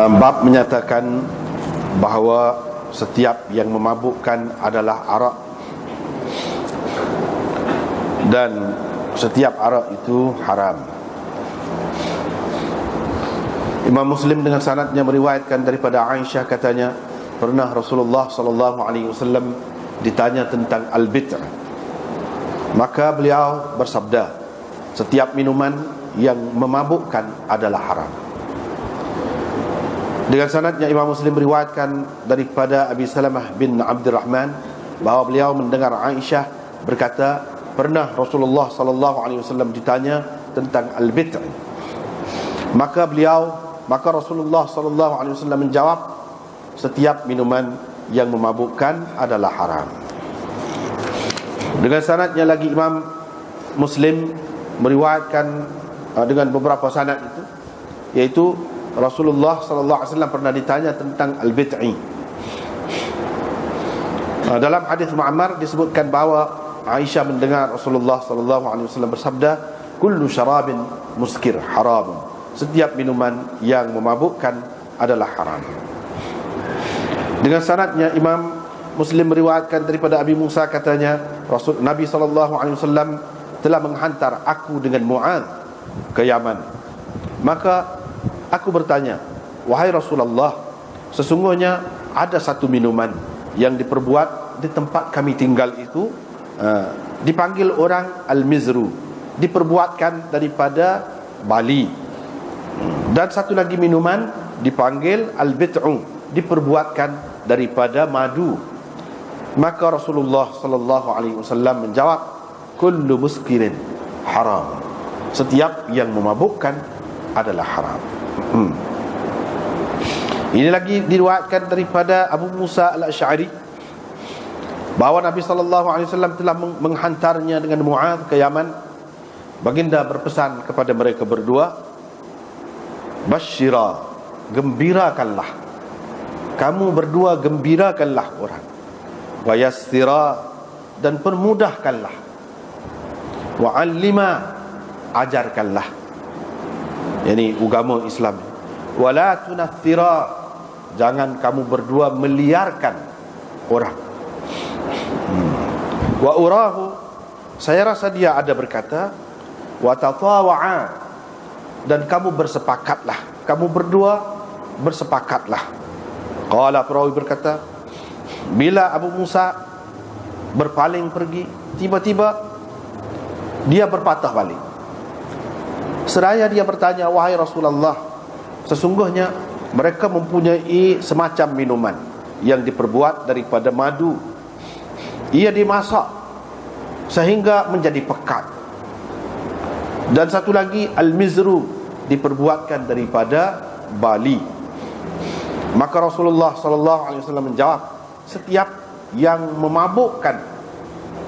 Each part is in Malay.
Bab menyatakan bahawa setiap yang memabukkan adalah arak, dan setiap arak itu haram. Imam Muslim dengan sanadnya meriwayatkan daripada Aisyah, katanya pernah Rasulullah SAW ditanya tentang al-bit', maka beliau bersabda, setiap minuman yang memabukkan adalah haram. Dengan sanadnya Imam Muslim meriwayatkan daripada Abi Salamah bin Abdurrahman bahawa beliau mendengar Aisyah berkata, pernah Rasulullah SAW ditanya tentang al-bit', maka Rasulullah SAW menjawab, setiap minuman yang memabukkan adalah haram. Dengan sanadnya lagi Imam Muslim meriwayatkan dengan beberapa sanad itu, yaitu Rasulullah SAW pernah ditanya tentang al-bit'i. Dalam hadis Mu'ammar disebutkan bahawa Aisyah mendengar Rasulullah SAW bersabda, kullu syarabin muskir haram, setiap minuman yang memabukkan adalah haram. Dengan sanadnya Imam Muslim meriwayatkan daripada Abi Musa, katanya Nabi SAW telah menghantar aku dengan Mu'adz ke Yaman. Maka aku bertanya, wahai Rasulullah, sesungguhnya ada satu minuman yang diperbuat di tempat kami tinggal itu, dipanggil orang al-mizru, diperbuatkan daripada bali. Dan satu lagi minuman dipanggil al-bit'u, diperbuatkan daripada madu. Maka Rasulullah SAW menjawab, kullu muskirin haram, setiap yang memabukkan adalah haram. Ini lagi diriwayatkan daripada Abu Musa al-Asy'ari bahawa Nabi SAW telah menghantarnya dengan Mu'adz ke Yaman. Baginda berpesan kepada mereka berdua, basyira, gembirakanlah, kamu berdua gembirakanlah orang, wa yassira, dan permudahkanlah, wa 'allima, ajarkanlah, yakni agama Islam, wa la tunaththira, jangan kamu berdua meliarkan orang. Wa urahu, saya rasa dia ada berkata, wa tatawa'a, dan kamu bersepakatlah, kamu berdua bersepakatlah. Qala, perawi berkata, bila Abu Musa berpaling pergi, tiba-tiba dia berpatah balik. Seraya dia bertanya, wahai Rasulullah, sesungguhnya mereka mempunyai semacam minuman yang diperbuat daripada madu. Ia dimasak sehingga menjadi pekat. Dan satu lagi al-mizru, diperbuatkan daripada bali. Maka Rasulullah SAW menjawab, setiap yang memabukkan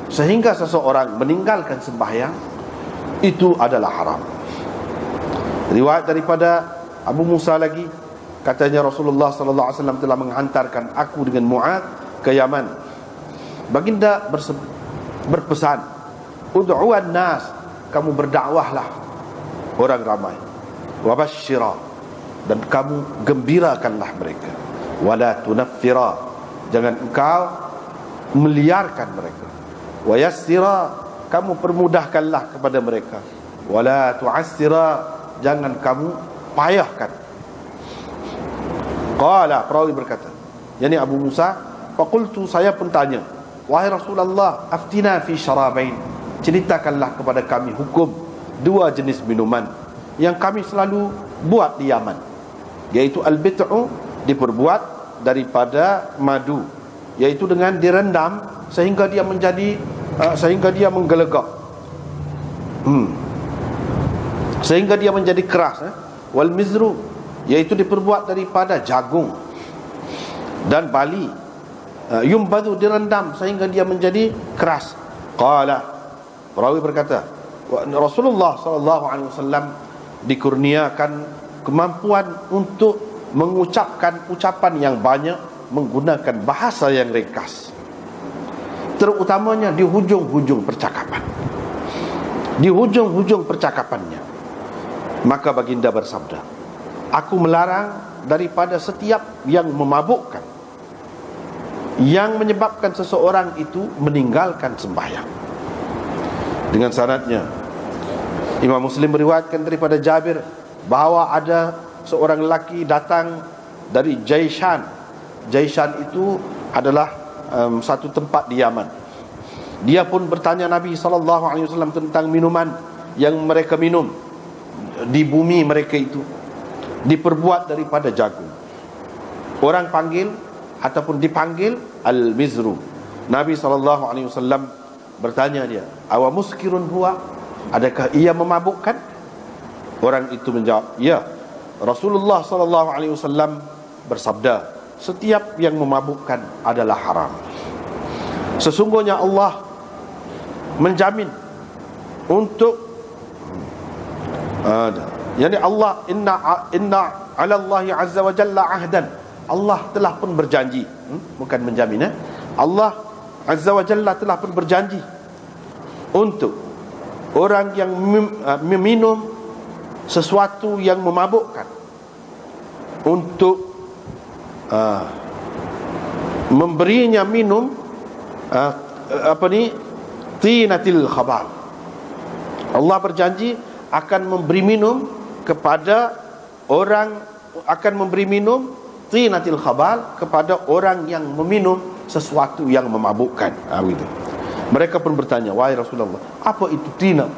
sehingga seseorang meninggalkan sembahyang, itu adalah haram. Riwayat daripada Abu Musa lagi, katanya Rasulullah SAW telah menghantarkan aku dengan Mu'adz ke Yaman. Baginda berpesan, ud'uan nas, kamu berdakwahlah orang ramai, wa basyira, dan kamu gembirakanlah mereka, wala tunaffira, jangan engkau meliarkan mereka, wa yassira, kamu permudahkanlah kepada mereka, wala tu'assira, jangan kamu payahkan. Qala, perawi berkata, yakni Abu Musa, faqultu, saya pun tanya, wahai Rasulullah, aftina fi syarabain, ceritakanlah kepada kami hukum dua jenis minuman yang kami selalu buat di Yaman, yaitu al-bit'u, diperbuat daripada madu, yaitu dengan direndam sehingga dia menjadi sehingga dia menggelegak, sehingga dia menjadi keras. Wal mizru, yaitu diperbuat daripada jagung dan bali, yumbadu, direndam sehingga dia menjadi keras. Qala, perawi berkata, Rasulullah SAW dikurniakan kemampuan untuk mengucapkan ucapan yang banyak menggunakan bahasa yang ringkas, terutamanya di hujung-hujung percakapan. Di hujung-hujung percakapannya, maka baginda bersabda, aku melarang daripada setiap yang memabukkan, yang menyebabkan seseorang itu meninggalkan sembahyang. Dengan sanadnya, Imam Muslim meriwayatkan daripada Jabir bahawa ada seorang lelaki datang dari Jaishan. Jaishan itu adalah satu tempat di Yaman. Dia pun bertanya Nabi SAW tentang minuman yang mereka minum di bumi mereka itu diperbuat daripada jagung. Orang panggil ataupun dipanggil al-mizru. Nabi SAW bertanya dia, awa muskirun huwa, adakah ia memabukkan? Orang itu menjawab, ya. Rasulullah SAW bersabda, setiap yang memabukkan adalah haram. Sesungguhnya Allah menjamin untuk yani Allah inna 'ala Allah azza wa jalla ahdan. Allah telah pun berjanji, bukan menjamin, Allah azza wa jalla telah pun berjanji untuk orang yang meminum sesuatu yang memabukkan, untuk memberinya minum tinatil khabal. Allah berjanji akan memberi minum kepada orang, akan memberi minum tinatil khabal kepada orang yang meminum sesuatu yang memabukkan. Begitu. Mereka pun bertanya, wahai Rasulullah, apa itu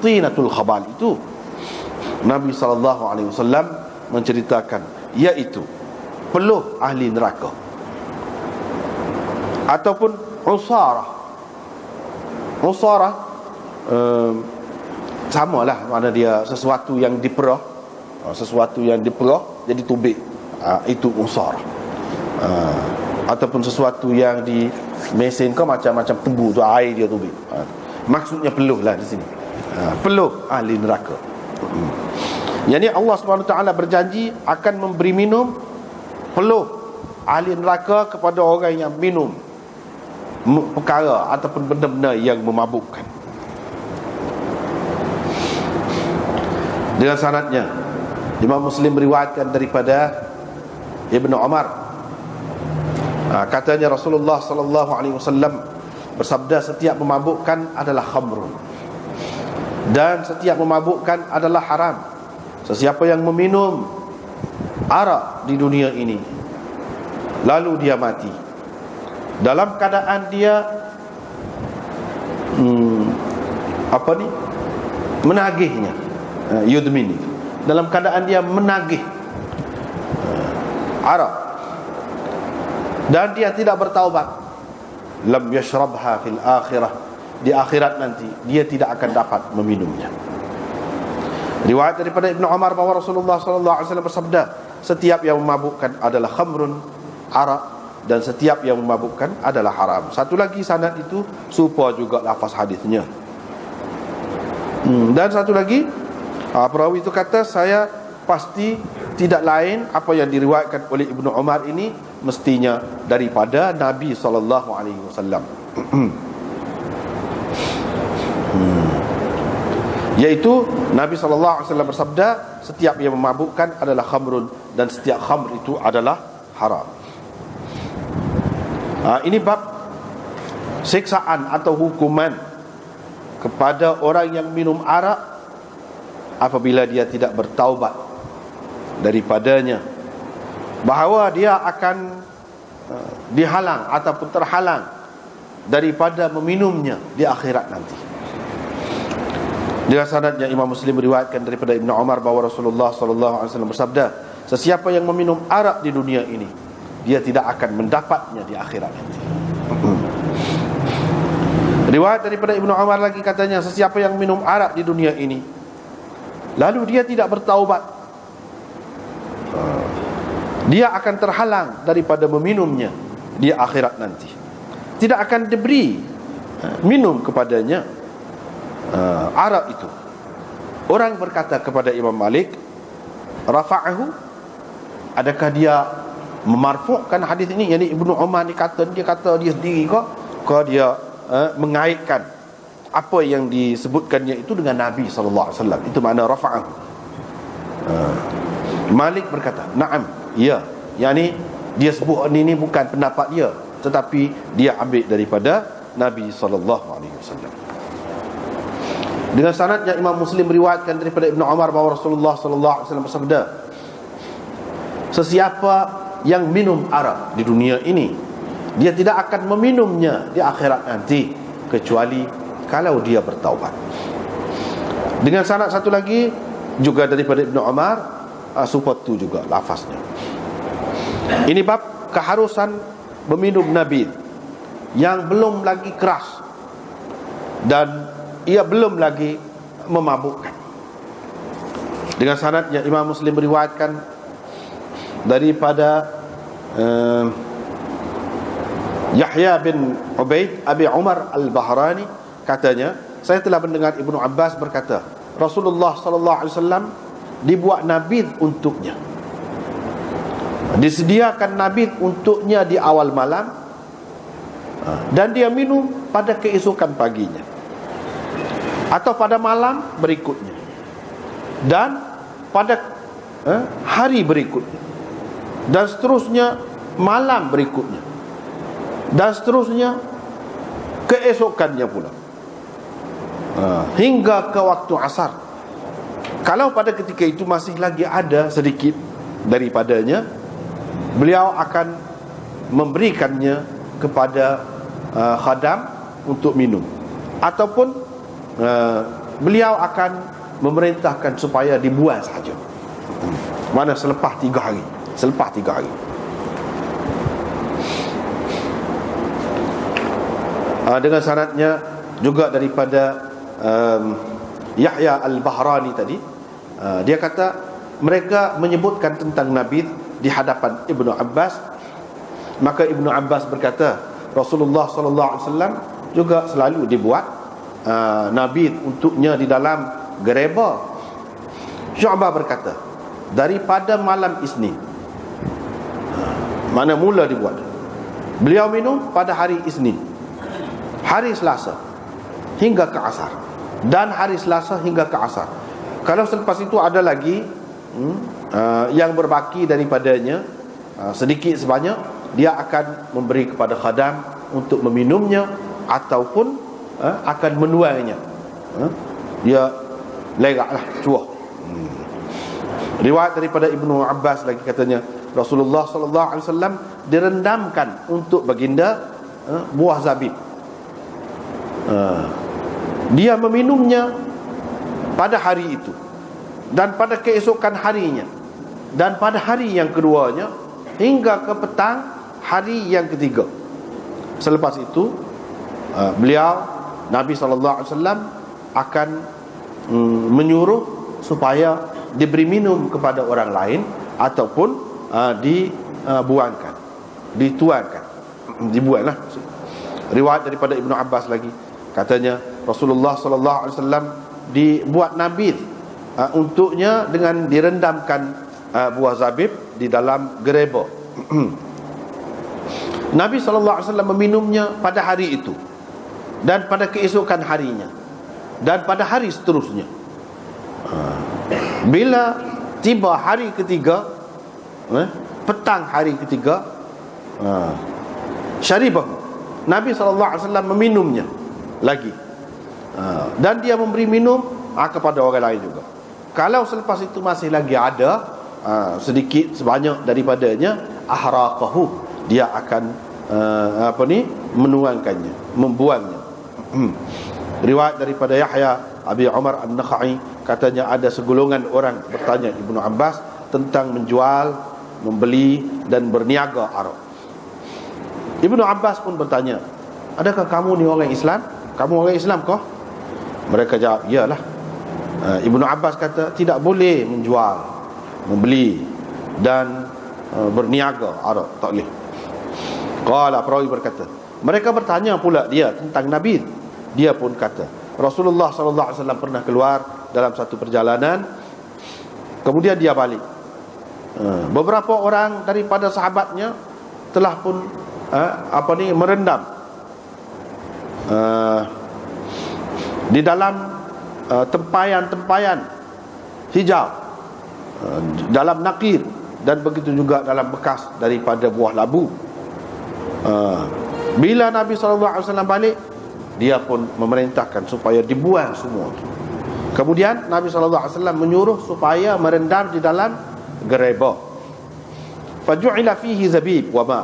tinatul khabal itu? Nabi SAW menceritakan, yaitu peluh ahli neraka ataupun usarah. Usarah samalah, makna dia sesuatu yang diperah, sesuatu yang diperah jadi tubik, itu usarah. Ataupun sesuatu yang di mesin kau macam-macam tebu tu, air dia tubik. Maksudnya peluh lah di sini. Peluh ahli neraka. Yani Allah SWT berjanji akan memberi minum peluh ahli neraka kepada orang yang minum perkara ataupun benda-benda yang memabukkan. Dengan sanadnya, Imam Muslim meriwayatkan daripada Ibnu Umar, katanya Rasulullah SAW bersabda, setiap memabukkan adalah khamrun, dan setiap memabukkan adalah haram. Sesiapa yang meminum arak di dunia ini lalu dia mati dalam keadaan dia menagihnya, yudmini, dalam keadaan dia menagih arak, dan dia tidak bertaubat, lam yashrabha fil akhirah, di akhirat nanti dia tidak akan dapat meminumnya. Riwayat daripada Ibnu Umar bahawa Rasulullah SAW bersabda, setiap yang memabukkan adalah khamrun, arak, dan setiap yang memabukkan adalah haram. Satu lagi sanad itu serupa juga lafaz hadisnya. Dan satu lagi, perawi itu kata, saya pasti tidak lain apa yang diriwayatkan oleh Ibnu Umar ini mestinya daripada Nabi SAW. Yaitu Nabi SAW bersabda, setiap yang memabukkan adalah khamrun, dan setiap khamr itu adalah haram. Ini bab siksaan atau hukuman kepada orang yang minum arak apabila dia tidak bertaubat daripadanya, bahawa dia akan dihalang ataupun terhalang daripada meminumnya di akhirat nanti. Dengan sanadnya Imam Muslim meriwayatkan daripada Ibnu Umar bahawa Rasulullah SAW bersabda, sesiapa yang meminum arak di dunia ini, dia tidak akan mendapatnya di akhirat nanti. Riwayat daripada Ibnu Umar lagi katanya, sesiapa yang minum arak di dunia ini lalu dia tidak bertaubat, dia akan terhalang daripada meminumnya di akhirat nanti. Tidak akan diberi minum kepadanya arak itu. Orang berkata kepada Imam Malik, rafa'ahu, adakah dia memarfu'kan hadis ini? Yani Ibnu Umar ni kata, dia kata dia sendiri ke dia mengaitkan apa yang disebutkannya itu dengan Nabi SAW. Itu makna rafa'ahu. Malik berkata, na'am, Ya, yang ni dia sebut ini bukan pendapat dia, tetapi dia ambil daripada Nabi SAW. Dengan sanad yang Imam Muslim meriwayatkan daripada Ibnu Umar bahawa Rasulullah SAW bersabda, sesiapa yang minum arak di dunia ini, dia tidak akan meminumnya di akhirat nanti kecuali kalau dia bertaubat. Dengan sanad satu lagi juga daripada Ibnu Umar, seperti itu juga lafaznya. Ini bab keharusan meminum nabid yang belum lagi keras dan ia belum lagi memabukkan. Dengan sanad yang Imam Muslim meriwayatkan daripada Yahya bin Ubaid Abi Umar Al-Bahrani, katanya, saya telah mendengar Ibnu Abbas berkata, Rasulullah SAW dibuat nabid untuknya, disediakan nabid untuknya di awal malam, dan dia minum pada keesokan paginya atau pada malam berikutnya dan pada hari berikutnya, dan seterusnya malam berikutnya, dan seterusnya keesokannya pula, hingga ke waktu asar. Kalau pada ketika itu masih lagi ada sedikit daripadanya, beliau akan memberikannya kepada khadam untuk minum, ataupun beliau akan memerintahkan supaya dibuang saja, mana selepas 3 hari. Dengan sanadnya juga daripada Yahya Al-Bahrani tadi, dia kata mereka menyebutkan tentang nabid di hadapan Ibnu Abbas, maka Ibnu Abbas berkata, Rasulullah SAW juga selalu dibuat nabid untuknya di dalam gereba. Syu'bah berkata, daripada malam Isnin, mana mula dibuat, beliau minum pada hari Isnin, hari Selasa hingga ke asar, dan hari Selasa hingga ke asar. Kalau selepas itu ada lagi yang berbaki daripadanya, sedikit sebanyak, dia akan memberi kepada khadam untuk meminumnya ataupun akan menuainya. Dia leraklah, cuah. Riwayat daripada Ibnu Abbas lagi, katanya Rasulullah SAW direndamkan untuk baginda buah zabib. Dia meminumnya pada hari itu, dan pada keesokan harinya, dan pada hari yang keduanya, hingga ke petang hari yang ketiga. Selepas itu beliau Nabi SAW akan menyuruh supaya diberi minum kepada orang lain, ataupun dibuangkan, dituangkan, dibuanglah. Riwayat daripada Ibnu Abbas lagi, katanya Rasulullah SAW dibuat nabid untuknya dengan direndamkan buah zabib di dalam gereba. Nabi SAW meminumnya pada hari itu, dan pada keesokan harinya, dan pada hari seterusnya. Bila tiba hari ketiga, petang hari ketiga, syaribah, Nabi SAW meminumnya lagi, dan dia memberi minum kepada orang lain juga. Kalau selepas itu masih lagi ada sedikit sebanyak daripadanya, ahraqahu, dia akan menuangkannya, membuangnya. Riwayat daripada Yahya Abi Umar An-Nakhai, katanya ada segolongan orang bertanya Ibnu Abbas tentang menjual, membeli dan berniaga arak. Ibnu Abbas pun bertanya, adakah kamu ni orang Islam? Kamu orang Islam kah? Mereka jawab, iyalah. Ibnu Abbas kata, tidak boleh menjual, membeli dan berniaga arak, tak boleh. Qala, perawi berkata, mereka bertanya pula dia tentang Nabi. Dia pun kata, Rasulullah SAW pernah keluar dalam satu perjalanan, kemudian dia balik. Beberapa orang daripada sahabatnya telah pun merendam di dalam tempayan-tempayan hijau, dalam nakir, dan begitu juga dalam bekas daripada buah labu. Bila Nabi SAW balik, dia pun memerintahkan supaya dibuang semua. Kemudian Nabi SAW menyuruh supaya merendam di dalam gerabah. Faju'ila fihi zabib wa ma,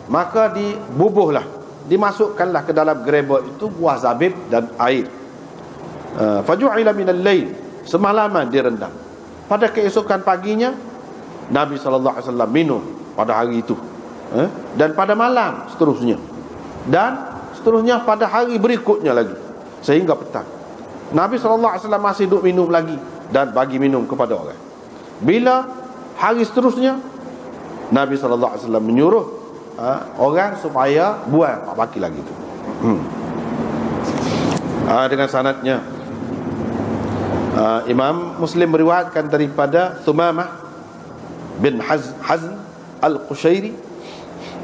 maka dibubuhlah, dimasukkanlah ke dalam gerabah itu buah zabib dan air. Faju'ila minal lail, semalaman direndam. Pada keesokan paginya Nabi SAW minum pada hari itu, dan pada malam seterusnya, dan seterusnya pada hari berikutnya lagi, sehingga petang. Nabi SAW masih duduk minum lagi dan bagi minum kepada orang. Bila hari seterusnya, Nabi SAW menyuruh orang supaya buang, tak baki lagi tu. Dengan sanadnya, Imam Muslim meriwayatkan daripada Thumamah bin Hazn Al-Qushairi,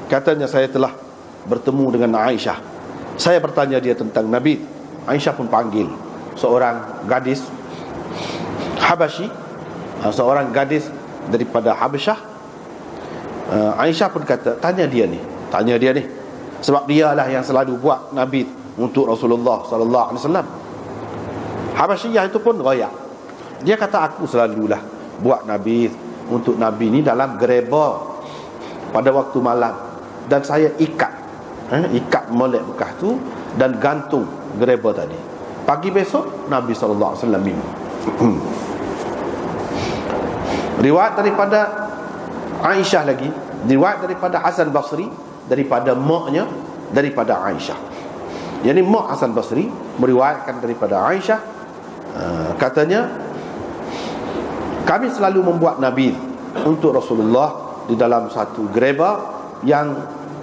katanya, saya telah bertemu dengan Aisyah. Saya bertanya dia tentang Nabi. Aisyah pun panggil seorang gadis Habasyi, seorang gadis daripada Habasyah. Aisyah pun kata, tanya dia ni, sebab dialah yang selalu buat Nabi untuk Rasulullah sallallahu alaihi wasallam. Habasyiyah itu pun royak. Dia kata, aku selalulah buat Nabi untuk Nabi ni dalam gerabah pada waktu malam, dan saya ikat molek bekas tu dan gantung gerabah tadi. Pagi besok Nabi SAW minum. Riwayat daripada Aisyah lagi, riwayat daripada Hasan Basri, daripada maknya, daripada Aisyah. Yani mak Hasan Basri meriwayatkan daripada Aisyah, katanya, kami selalu membuat Nabi untuk Rasulullah di dalam satu gerabah yang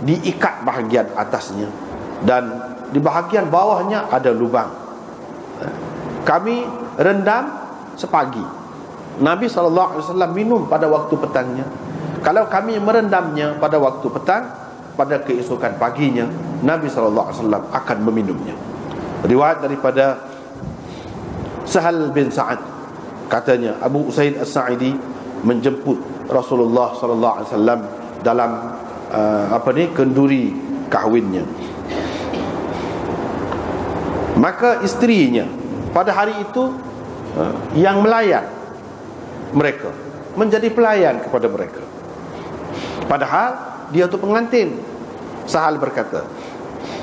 diikat bahagian atasnya, dan di bahagian bawahnya ada lubang. Kami rendam sepagi. Nabi SAW minum pada waktu petangnya. Kalau kami merendamnya pada waktu petang, pada keesokan paginya Nabi SAW akan meminumnya. Riwayat daripada Sahal bin Sa'ad, katanya, Abu Usaid As-Sa'idi menjemput Rasulullah SAW dalam kenduri kahwinnya. Maka isterinya pada hari itu yang melayan mereka, menjadi pelayan kepada mereka, padahal dia tu pengantin. Sahal berkata,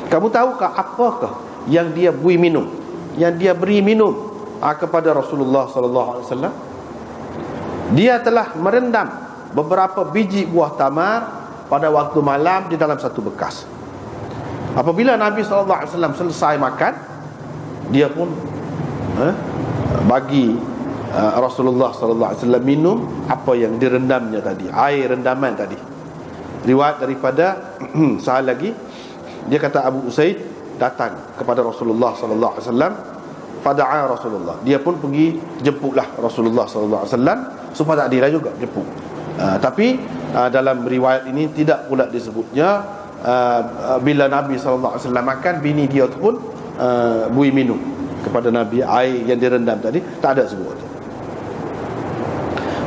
kamu tahukah apakah yang dia beri minum kepada Rasulullah SAW? Dia telah merendam beberapa biji buah tamar pada waktu malam di dalam satu bekas. Apabila Nabi SAW selesai makan, dia pun bagi Rasulullah SAW minum apa yang direndamnya tadi, air rendaman tadi. Riwayat daripada Sahal lagi, dia kata, Abu Usaid datang kepada Rasulullah SAW, fada'a Rasulullah, dia pun pergi jemputlah Rasulullah SAW, supaya tak adil juga jemput. Tapi dalam riwayat ini tidak pula disebutnya bila Nabi SAW makan, bini dia tu pun bui minum kepada Nabi air yang direndam tadi, tak ada sebut.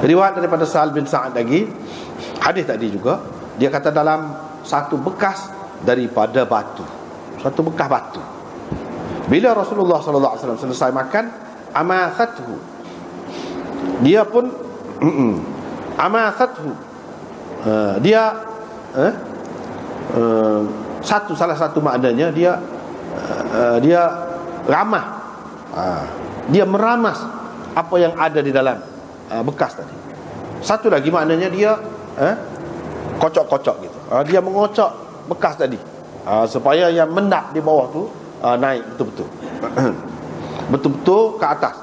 Riwayat daripada Sahal bin Sa'ad lagi, hadis tadi juga, dia kata dalam satu bekas daripada batu, satu bekas batu. Bila Rasulullah SAW selesai makan, amathathu, dia pun amathathu, dia salah satu maknanya dia ramah, dia meramas apa yang ada di dalam bekas tadi. Satu lagi maknanya dia kocok-kocok gitu, dia mengocok bekas tadi, supaya yang mendap di bawah tu naik betul-betul betul-betul ke atas.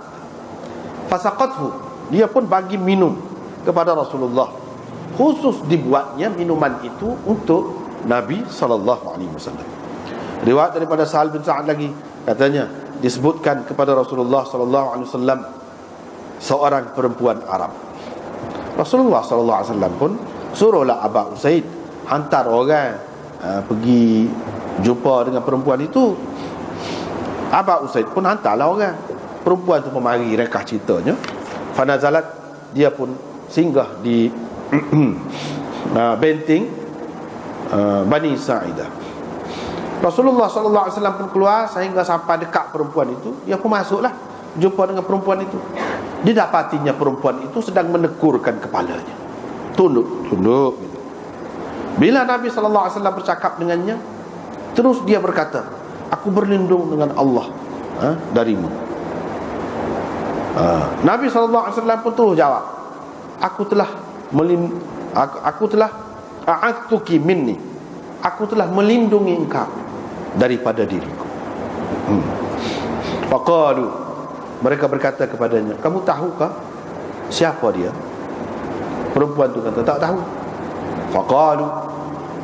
Fasaqathu, dia pun bagi minum kepada Rasulullah. Khusus dibuatnya minuman itu untuk Nabi SAW. Riwayat daripada Sahal bin Sa'ad lagi, katanya, disebutkan kepada Rasulullah SAW seorang perempuan Arab. Rasulullah SAW pun suruhlah Abu Usaid hantar orang pergi jumpa dengan perempuan itu. Abu Usaid pun hantarlah orang. Perempuan tu memari rekah ceritanya. Fanazalat, dia pun singgah di benteng Bani Sa'idah. Rasulullah SAW pun keluar sehingga sampai dekat perempuan itu. Dia pun masuklah, jumpa dengan perempuan itu. Didapatinya perempuan itu sedang menekurkan kepalanya, tunduk gitu. Bila Nabi SAW bercakap dengannya, terus dia berkata, aku berlindung dengan Allah darimu. Nabi SAW pun terus jawab, aku telah a'adtuki minni, aku telah melindungi engkau daripada diriku. Faqalu, mereka berkata kepadanya, kamu tahukah siapa dia? Perempuan itu kata, tak tahu. Faqalu,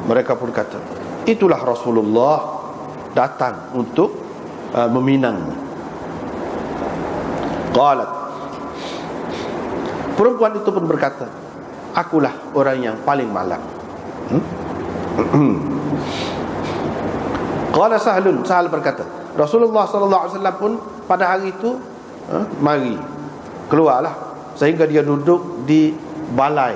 mereka pun kata, itulah Rasulullah datang untuk meminangmu. Qalat, perempuan itu pun berkata, akulah orang yang paling malang. Qala Sahlun, Sahal berkata, Rasulullah SAW pun pada hari itu mari keluarlah, sehingga dia duduk di balai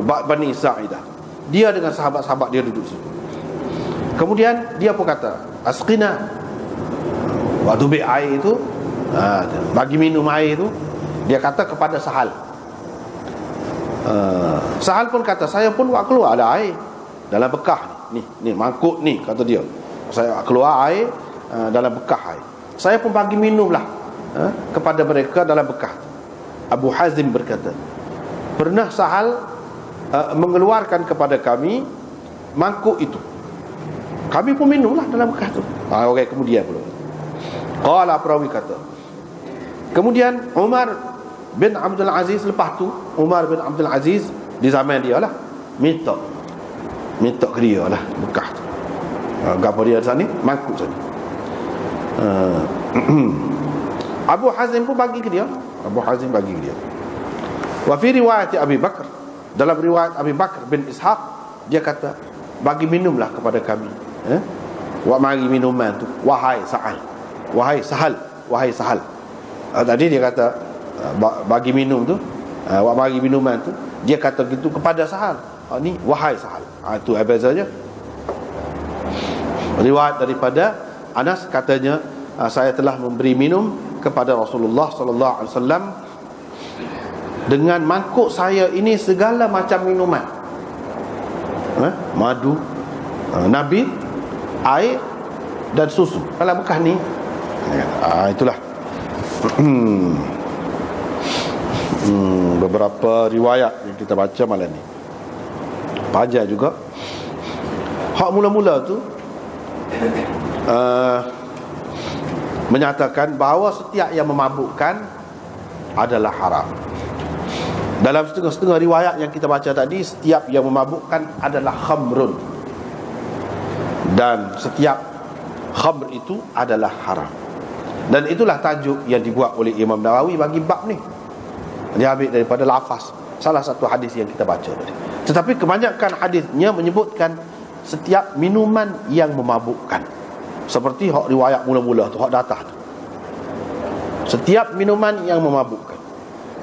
Bani Sa'idah. Dia dengan sahabat-sahabat dia duduk situ. Kemudian dia pun kata, asqina, waktu ambil air itu, bagi minum air itu, dia kata kepada Sahal. Sahal pun kata, saya pun keluar ada air dalam bekah ni mangkuk ni, kata dia, saya keluar air dalam bekah air, saya pun bagi minumlah kepada mereka dalam bekah. Abu Hazim berkata, pernah Sahal mengeluarkan kepada kami mangkuk itu, kami pun minumlah dalam bekah tu. Okey, kemudian pula qala, perawi kata, kemudian Umar bin Abdul Aziz, lepas tu Umar bin Abdul Aziz di zaman dia lah minta ke dia lah bekah tu. Gapo dia di sana, mangkuk sana. Abu Hazim pun bagi ke dia. Wa fi riwayat Abi Bakar, dalam riwayat Abi Bakar bin Ishaq, dia kata, bagi minumlah kepada kami. Wa mari minuman tu, wahai Sahal. Tadi dia kata bagi minum tu, wa mari minuman tu, dia kata gitu kepada Sahal. Ni wahai Sahal. Itu bezanya. Riwayat daripada Anas katanya, saya telah memberi minum kepada Rasulullah sallallahu alaihi wasallam dengan mangkuk saya ini segala macam minuman. Madu, nabi, air dan susu. Kalau bekah ni, itulah. Beberapa riwayat yang kita baca malam ni panjang juga. Hak mula-mula tu menyatakan bahawa setiap yang memabukkan adalah haram. Dalam setengah-setengah riwayat yang kita baca tadi, setiap yang memabukkan adalah khamrun, dan setiap khamr itu adalah haram. Dan itulah tajuk yang dibuat oleh Imam Nawawi bagi bab ni. Dia ambil daripada lafaz salah satu hadis yang kita baca tadi. Tetapi kebanyakan hadisnya menyebutkan setiap minuman yang memabukkan, seperti hak riwayat mula-mula tu, hak datah tu. Setiap minuman yang memabukkan,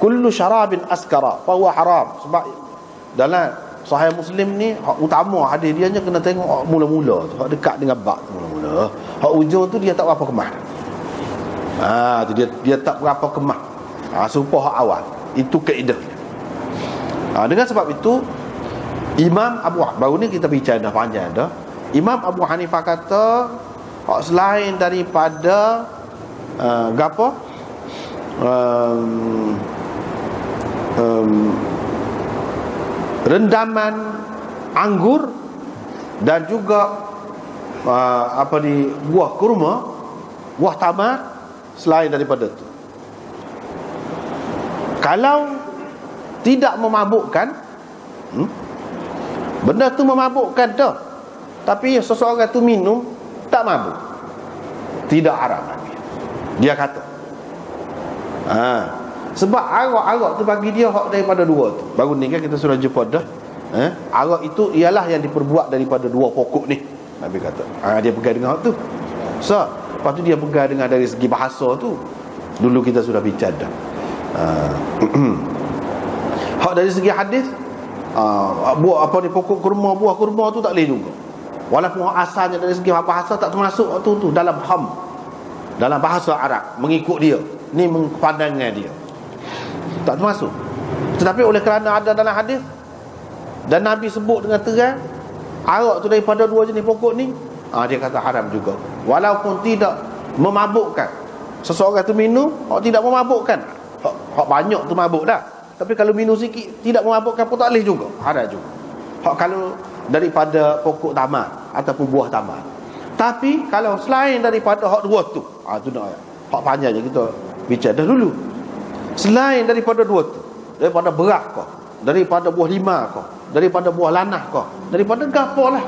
kullu syarabin askara fa huwa haram. Sebab dalam Sahih Muslim ni, hak utama hadis dia kena tengok hak mula-mula tu, hak dekat dengan bab tu mula-mula. Hak ujung tu dia tak berapa kemah. Tu dia tak berapa kemah. Supaya hak awal itu kaedahnya. Dengan sebab itu Imam Abu, baru ni kita bincang dah panjang dah, Imam Abu Hanifah kata hak selain daripada gapo rendaman anggur dan juga buah kurma, buah tamar, selain daripada itu, kalau tidak memabukkan, benda tu memabukkan dah, tapi seseorang tu minum tak mabuk, tidak haram lagi, dia kata. Sebab arak tu bagi dia hak daripada dua tu. Baru ni kan kita sudah jumpa dah. Arak itu ialah yang diperbuat daripada dua pokok ni, Nabi kata. Dia pegang dengan hak tu. So, lepas tu dia pegang dengan dari segi bahasa tu. Dulu kita sudah bincang dah. Hak dari segi hadis, buah apa ni, pokok kurma, buah kurma tu tak boleh juga. Walaupun asalnya dari segi bahasa tak termasuk tu dalam dalam bahasa Arab, mengikut dia, ni pandangan dia, tak termasuk. Tetapi oleh kerana ada dalam hadis dan Nabi sebut dengan terang arak tu daripada dua jenis pokok ni, dia kata haram juga. Walaupun tidak memabukkan, seseorang tu minum, tidak memabukkan, banyak tu mabuk dah. Tapi kalau minum sikit tidak memabukkan pun tak boleh juga, haram juga. Kalau daripada pokok tamar ataupun buah tamar. Tapi kalau selain daripada hak dua tu, tu nak hak panjangnya kita bicara dah dulu. Selain daripada dua tu, daripada beras kau, daripada buah lima kau, daripada buah lanah kau, daripada gapo lah.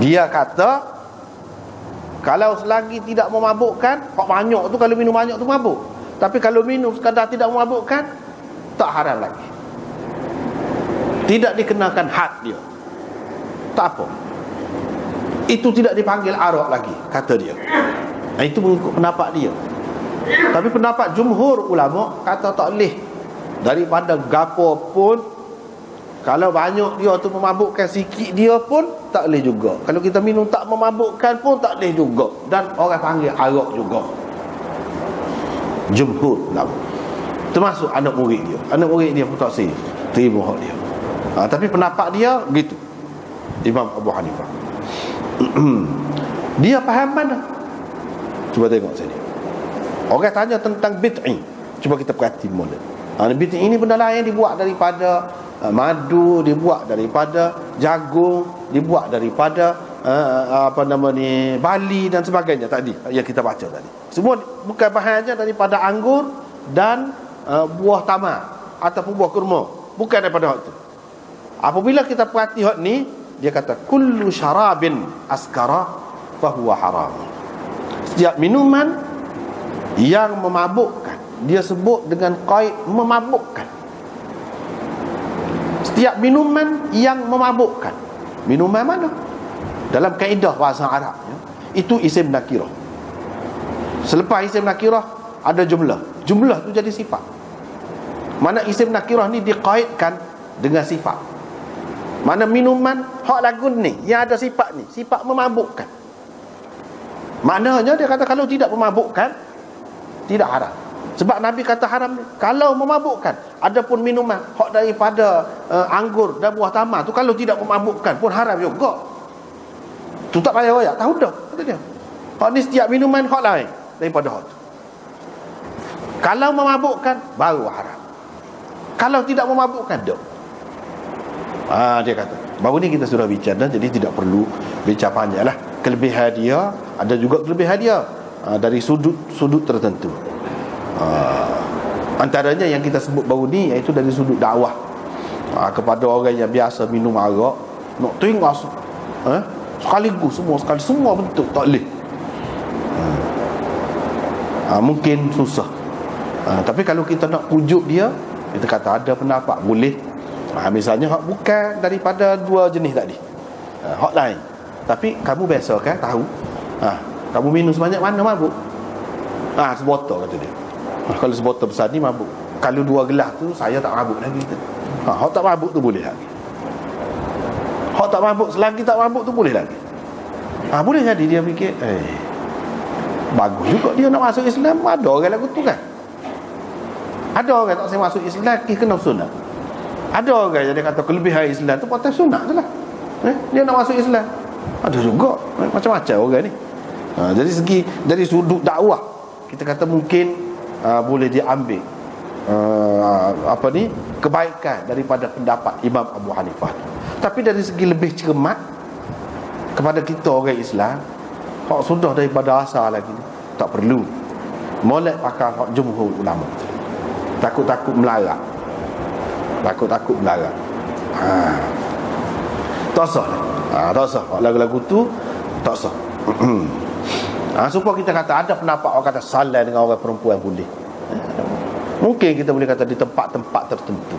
Dia kata kalau selagi tidak memabukkan, hak banyak tu, kalau minum banyak tu mabuk. Tapi kalau minum sekadar tidak memabukkan, tak haram lagi. Tidak dikenakan had dia. Tak apa. Itu tidak dipanggil arak lagi, kata dia. Itu mengikut pendapat dia. Tapi pendapat jumhur ulama kata tak boleh. Daripada gapo pun, kalau banyak dia tu memabukkan, sikit dia pun tak boleh juga. Kalau kita minum tak memabukkan pun tak boleh juga. Dan orang panggil arak juga. Jumhur ulama, termasuk anak murid dia. Anak murid dia pun tak terima hak dia. Tapi pendapat dia begitu, Imam Abu Hanifah. Dia faham mana? Cuba tengok sini. Orang tanya tentang bid'i, cuba kita perhati mula. Bid'i ini benda lain dibuat daripada madu, dibuat daripada jagung, dibuat daripada bali dan sebagainya tadi yang kita baca tadi. Semua bukan bahannya daripada anggur dan buah tamar ataupun buah kurma, bukan daripada hak tu. Apabila kita perhati hak ni, dia kata kullu syarabin askara fahuwa haram. Setiap minuman yang memabukkan, dia sebut dengan qaid memabukkan. Setiap minuman yang memabukkan. Minuman mana? Dalam kaedah bahasa Arab, itu isim nakirah. Selepas isim nakirah ada jumlah. Jumlah tu jadi sifat. Mana isim nakirah ni diqaidkan dengan sifat. Mana minuman hak lagu ni yang ada sifat ni, sifat memabukkan. Maknanya dia kata kalau tidak memabukkan, tidak haram. Sebab Nabi kata haram ni kalau memabukkan. Adapun minuman hak daripada anggur dan buah tamar tu kalau tidak memabukkan pun haram juga. Tu tak payah royak, tahu dah kata dia. Hak ni setiap minuman hak lain daripada hak tu. Kalau memabukkan baru haram. Kalau tidak memabukkan dak. Dia kata. Baru ni kita sudah bicara, jadi tidak perlu bicara panjanglah. Kelebihan dia, ada juga kelebihan dia dari sudut tertentu. Antaranya yang kita sebut baru ni, iaitu dari sudut dakwah kepada orang yang biasa minum arak. Nak tengok sekaligus semua bentuk tak boleh. Mungkin susah. Tapi kalau kita nak pujuk dia, kita kata ada pendapat boleh. Misalnya hak bukan daripada dua jenis tadi, hak lain. Tapi kamu biasa kan tahu, kamu minum sebanyak mana mabuk? Sebotol kata dia. Kalau sebotol besar ni mabuk. Kalau dua gelas tu saya tak mabuk lagi. Hak tak mabuk tu boleh lagi. Hak tak mabuk, selagi tak mabuk tu boleh lagi. Boleh jadi dia fikir bagus juga dia nak masuk Islam. Ada orang lagu tu kan. Ada orang tak saya masuk Islam kena sunat. Ada orang yang dia kata kelebihan Islam tu patut sunat je lah. Dia nak masuk Islam. Ada juga macam-macam orang ni. Jadi dari sudut dakwah kita kata mungkin boleh diambil kebaikan daripada pendapat Imam Abu Hanifah. Tapi dari segi lebih cermat kepada kita orang Islam, hak sudah daripada asal lagi tak perlu molek pakai hak jumhur ulama. Takut-takut melarat. Tak sah. Tak sah. Lagu-lagu tu tak sah. Supaya kita kata ada pendapat orang kata salah dengan orang perempuan boleh. Mungkin kita boleh kata di tempat-tempat tertentu,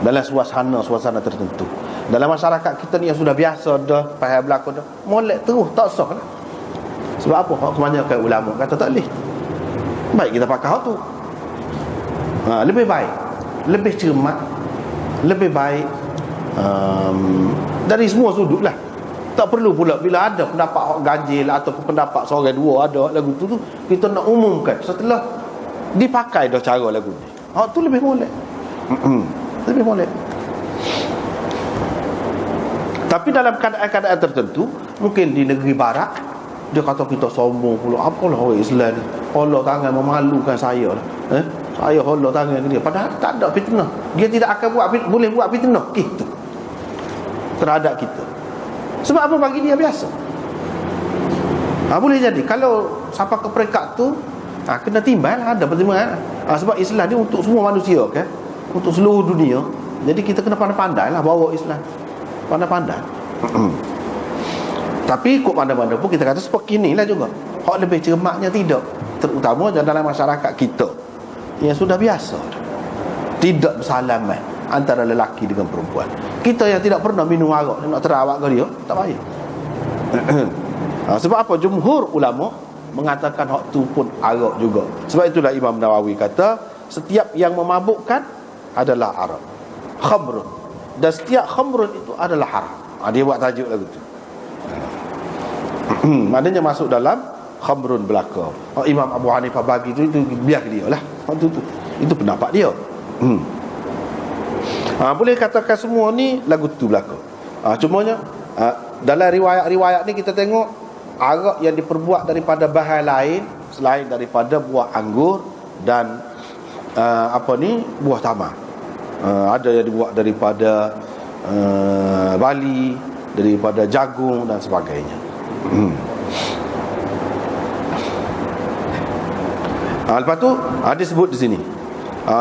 dalam suasana tertentu. Dalam masyarakat kita ni yang sudah biasa dah faham berlaku dah, molek terus tak sah lah. Sebab apa? Kebanyakan ulama kata tak boleh. Baik kita pakai hak tu. Lebih baik, lebih cermat, lebih baik dari semua sudut lah. Tak perlu pula bila ada pendapat hak ganjil ataupun pendapat seorang dua ada lagu tu kita nak umumkan setelah dipakai dah cara lagu ni. Hak tu lebih molek. Lebih molek. Tapi dalam keadaan-keadaan tertentu, mungkin di negeri barat dia kata kita sombong pula, apalah orang Islam ni Allah tangan memalukan saya lah. Saya Allah tangan ke dia, padahal tak ada fitnah. Dia tidak akan boleh buat fitnah gitu terhadap kita. Sebab apa? Bagi dia biasa. Boleh jadi kalau sampai ke peringkat tu kena timbal, ada pertimbangan. Sebab Islam ni untuk semua manusia kan, untuk seluruh dunia. Jadi kita kena pandai-pandai lah bawa Islam, pandai-pandai. Tapi ikut mana-mana pun kita kata seperti inilah juga. Hak lebih cermatnya tidak, terutama dalam masyarakat kita yang sudah biasa tidak bersalaman antara lelaki dengan perempuan. Kita yang tidak pernah minum arak nak terawak ke dia, tak payah. Sebab apa? Jumhur ulama mengatakan hak tu pun arak juga. Sebab itulah Imam Nawawi kata setiap yang memabukkan adalah arak, khamrun, dan setiap khamrun itu adalah haram. Dia buat tajuk lagu tu. Maknanya masuk dalam khamrun belaka. Imam Abu Hanifah bagi itu biar dia lah. Itu pendapat dia. Boleh katakan semua ni lagu tu belaka. Cumanya dalam riwayat-riwayat ni kita tengok arak yang diperbuat daripada bahan lain selain daripada buah anggur dan buah tamar. Ada yang dibuat daripada bali, daripada jagung dan sebagainya. Lepas tu dia sebut di sini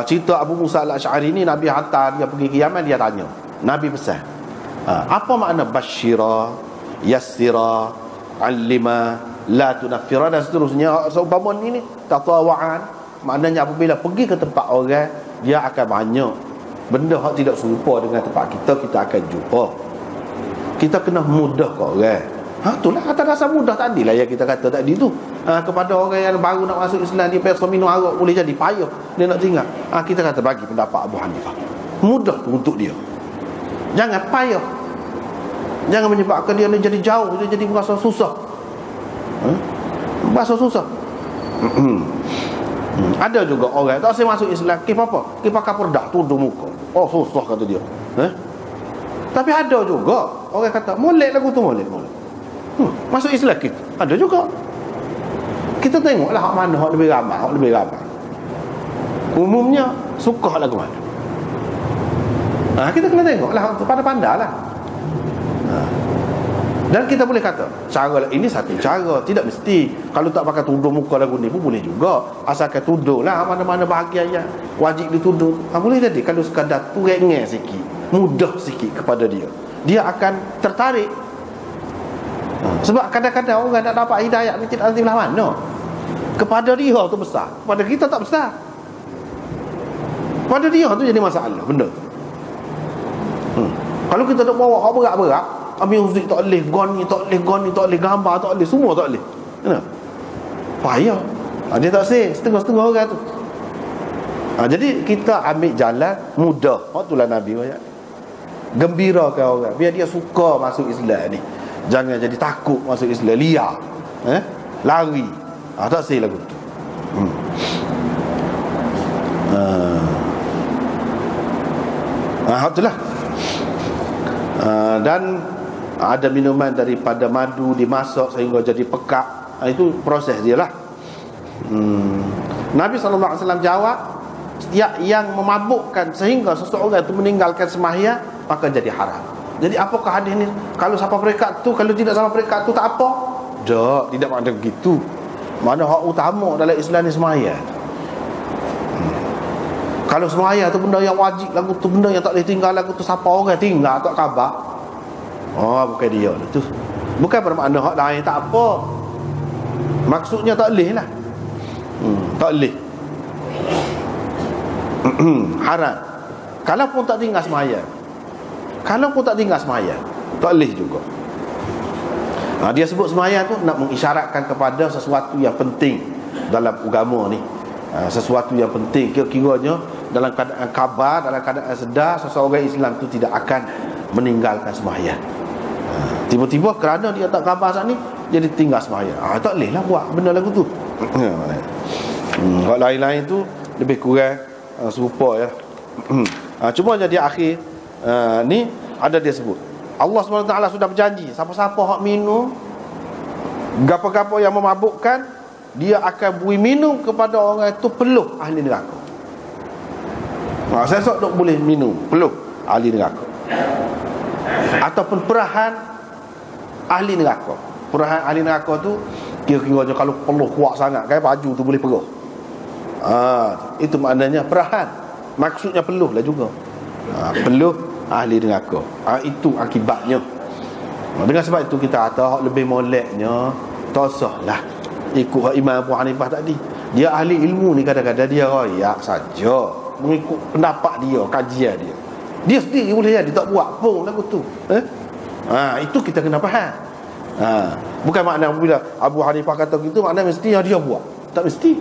cerita Abu Musa al-Asy'ari ni, Nabi hantar dia pergi ke Yaman. Dia tanya, Nabi pesan, apa makna basyira, yassira, allima, la tunaffira dan seterusnya. Seumpama ni tatawa'an, maknanya apabila pergi ke tempat orang, dia akan banyak benda yang tidak serupa dengan tempat kita, kita akan jumpa. Kita kena mudah ke orang. Itulah atas dasar mudah tadi lah yang kita kata tadi tu. Kepada orang yang baru nak masuk Islam, dia biasa minum arak, boleh jadi payah dia nak tinggal. Kita kata bagi pendapat Abu Hanifah, mudah tu untuk dia. Jangan payah, jangan menyebabkan dia jadi jauh, dia jadi berasa susah. Berasa susah. Ada juga orang tak saya masuk Islam, apa? Kita pakai perdak tutup muka. Susah kata dia. Tapi ada juga orang kata molek lagu tu, molek. Masuk Islam kita ada juga. Kita tengoklah hak mana hak lebih ramai, umumnya suka lagu mana. Kita kena tengoklah, pandai-pandai lah. Dan kita boleh kata cara ini satu cara, tidak mesti. Kalau tak pakai tudung muka lagu ni pun boleh juga, asalkan tudunglah mana-mana bahagian yang wajib dituduh. Boleh jadi kalau sekadar turengeng sikit, mudah sikit kepada dia, dia akan tertarik. Sebab kadang-kadang orang nak dapat hidayah ni tidak nanti belah mana. Kepada dia tu besar, kepada kita tak besar. Pada dia tu jadi masalah benda tu. Kalau kita nak bawa hak berat-berat, muzik tak boleh, gon ni tak boleh, gambar tak boleh, semua tak boleh. Kenapa? Payah. Dia tak say, setengah-setengah orang tu. Jadi kita ambil jalan mudah. Itulah Nabi ayat. Gembirakan orang, biar dia suka masuk Islam ni. Jangan jadi takut masuk Islam, liar, lari. Tak say lagu tu. Itulah. Dan ada minuman daripada madu dimasak sehingga jadi pekat. Itu proses dia lah. Nabi SAW jawab, setiap yang memabukkan sehingga seseorang itu meninggalkan sembahyang, maka jadi haram. Jadi apakah hadis ni? Kalau sampai peringkat tu, kalau tidak sampai peringkat tu tak apa? Tidak makna begitu. Mana hak utama dalam Islam ni sembahyang. Kalau sembahyang tu benda yang wajib lagu tu, benda yang tak boleh tinggal lagu tu, siapa orang tinggal tak khabar. Bukan dia tu. Bukan bermakna hak lain tak apa. Maksudnya tak boleh lah. Tak boleh. Haram. Kalau pun tak tinggal sembahyang, tak boleh juga. Dia sebut sembahyang tu nak mengisyaratkan kepada sesuatu yang penting dalam agama ni. Sesuatu yang penting, kira-kiranya dalam keadaan khabar, dalam keadaan sedar, seseorang Islam tu tidak akan meninggalkan sembahyang. Tiba-tiba kerana dia tak khabar saat ni, jadi tinggal sembahyang. Tak boleh lah buat benda lagu tu. Hak lain-lain tu lebih kurang serupa ya. Cuma jadi akhir ni ada dia sebut, Allah SWT sudah berjanji, siapa-siapa hak minum gapo-gapo yang memabukkan, dia akan beri minum kepada orang itu peluh ahli neraka. Saya dok boleh minum peluh ahli neraka, ataupun perahan ahli neraka. Perahan ahli neraka tu kira-kira kalau peluh kuat sangat kan, baju tu boleh peruh. Itu maknanya perahan, maksudnya peluh lah juga. Peluh ahli neraka. Itu akibatnya. Dengan sebab itu kita kata lebih moleknya tak usahlah ikut Imam Abu Hanifah tadi. Dia ahli ilmu ni, kadang-kadang dia royak saja, mengikut pendapat dia, kajian dia. Dia sendiri boleh jadi tak buat pun lagu tu. Itu kita kena faham. Bukan makna bila Abu Hanifah kata gitu makna mestinya dia buat. Tak mesti.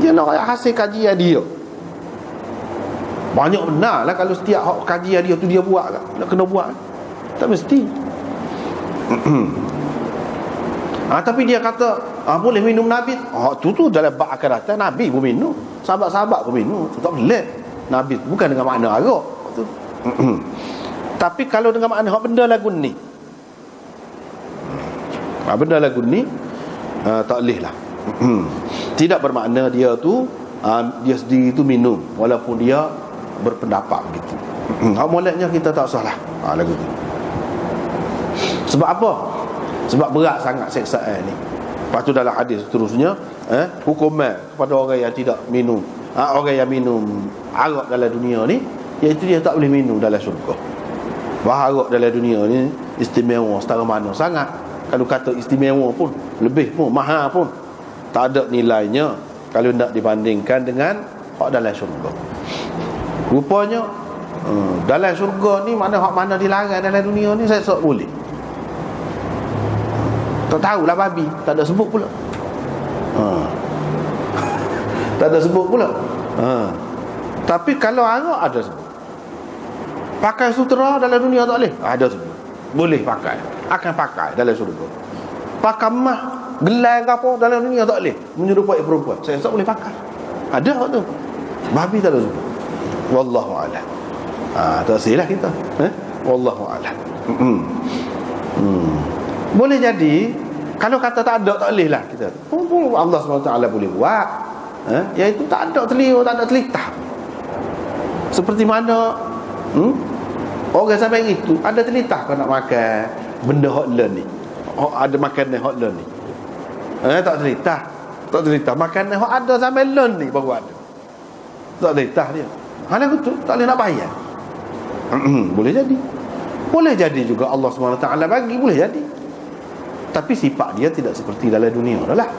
Dia nak hasil kajian dia. Banyak benar lah kalau setiap kajian dia tu dia buat kan, nak kena buat. Tak mesti. Tapi dia kata boleh minum Nabi. Tu dalam bab akan datang Nabi pun minum, sahabat-sahabat pun minum. Tak boleh. Nabi bukan dengan makna arak tu. Tapi kalau dengan makna benda lagu ni, benda lagu ni tak boleh lah. Tidak bermakna dia tu dia sendiri tu minum walaupun dia berpendapat begitu. Hak moleknya kita tak salah lagu tu. Sebab apa? Sebab berat sangat seksaan ni. Lepas tu dalam hadis seterusnya hukuman kepada orang yang tidak minum, orang yang minum arak dalam dunia ni, iaitu dia tak boleh minum dalam syurga. Arak dalam dunia ni istimewa setara mana sangat. Kalau kata istimewa pun, lebih pun, mahal pun, tak ada nilainya kalau nak dibandingkan dengan hak dalam syurga. Rupanya dalam syurga ni mana hak mana dilarang dalam dunia ni, saya sok boleh. Tak tahulah babi, tak ada sebut pula. Tak ada sebut pula. Tapi kalau arak ada sebut. Pakai sutera dalam dunia tak boleh? Ada sebut. Boleh pakai, akan pakai dalam syurga. Pakai mah, gelang apa dalam dunia tak boleh, menyerupai perempuan. Saya tak boleh pakai. Ada hak tu. Babi tak ada sebut. Wallahu a'lam. Tak silap kita. Wallahu a'lam. Boleh jadi kalau kata tak ada tak boleh lah kita. Allah SWT boleh buat. Iaitu tak ada telio, tak ada telitah. Seperti mana orang sampai itu ada telitah kau nak makan benda hotline ni. Ada makanan hotline ni. Tak telitah. Tak telitah. Makanan hot ada sampai learn ni baru ada. Tak telitah dia. Hal itu tak boleh nak bayar. Boleh jadi. Boleh jadi juga Allah SWT bagi, boleh jadi. Tapi sifat dia tidak seperti dalam dunia dah lah.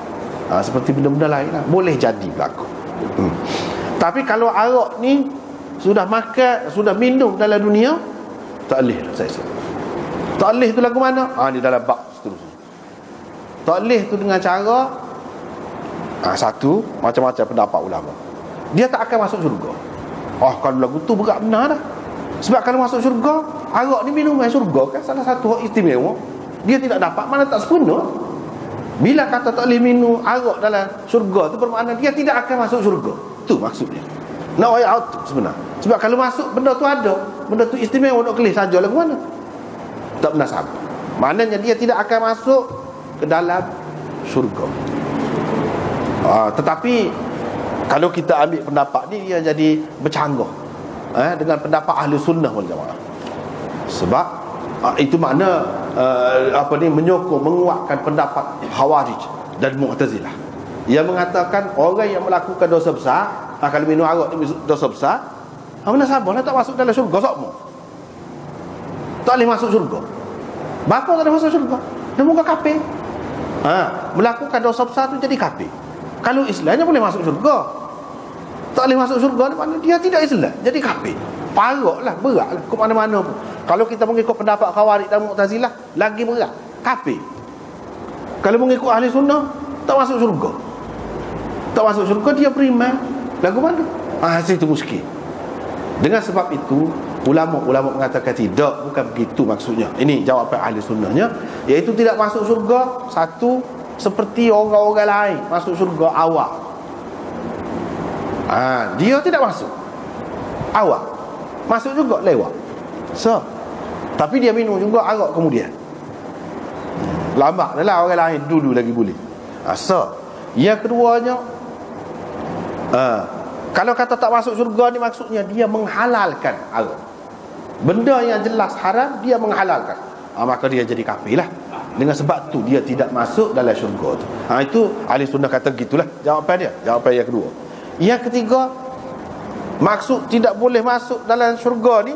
Seperti benda-benda lain lah. Boleh jadi berlaku. Tapi kalau arak ni sudah makan, sudah minum dalam dunia, tak boleh lah saya sebut. Tak boleh tu lagu mana? Di dalam bab seterusnya. Tak boleh tu dengan cara satu, macam-macam pendapat ulama. Dia tak akan masuk syurga. Kalau lagu tu berat benar dah. Sebab kalau masuk syurga, arak ni minuman syurga kan, salah satu hak istimewa. Dia tidak dapat, mana tak sempurna. Bila kata tak boleh minum arak dalam syurga tu bermakna dia tidak akan masuk syurga. Tu maksudnya. Nak ayat out tu sebenarnya. Sebab kalau masuk benda tu ada, benda tu istimewa nak kelih saja lagu mana. Tak pernah sama. Maknanya dia tidak akan masuk ke dalam syurga. Tetapi kalau kita ambil pendapat ni, dia jadi bercanggah dengan pendapat ahli sunnah wal jamaah. Sebab itu makna menyokong, menguatkan pendapat Khawarij dan Mu'tazilah yang mengatakan orang yang melakukan dosa besar, kalau minum arak ni dosa besar, mana sabarlah tak masuk dalam syurga semua. Tak boleh masuk syurga. Bapa tak boleh masuk syurga. Dia muka kafir. Melakukan dosa besar tu jadi kafir. Kalau Islamnya boleh masuk syurga, tak boleh masuk syurga, mana dia tidak Islam, jadi kafir. Parahlah, beratlah ke mana-mana pun. Kalau kita mengikut pendapat Khawarij dan Mu'tazilah, lagi berat, kafir. Kalau mengikut ahli sunnah, tak masuk syurga. Tak masuk syurga, dia beriman. Lagu mana? Itu muskil. Dengan sebab itu ulama-ulama mengatakan tidak, bukan begitu maksudnya. Ini jawapan ahli sunnahnya, iaitu tidak masuk syurga satu seperti orang-orang lain masuk syurga awal. Dia tidak masuk awal, masuk juga lewat. Tapi dia minum juga arak kemudian. Lambat adalah orang lain dulu lagi boleh. Yang keduanya, kalau kata tak masuk syurga ni maksudnya dia menghalalkan arak. Benda yang jelas haram dia menghalalkan. Maka dia jadi kafir lah. Dengan sebab tu dia tidak masuk dalam syurga tu. Itu ahli sunnah kata gitulah jawapan dia. Jawapan yang kedua. Yang ketiga, maksud tidak boleh masuk dalam syurga ni,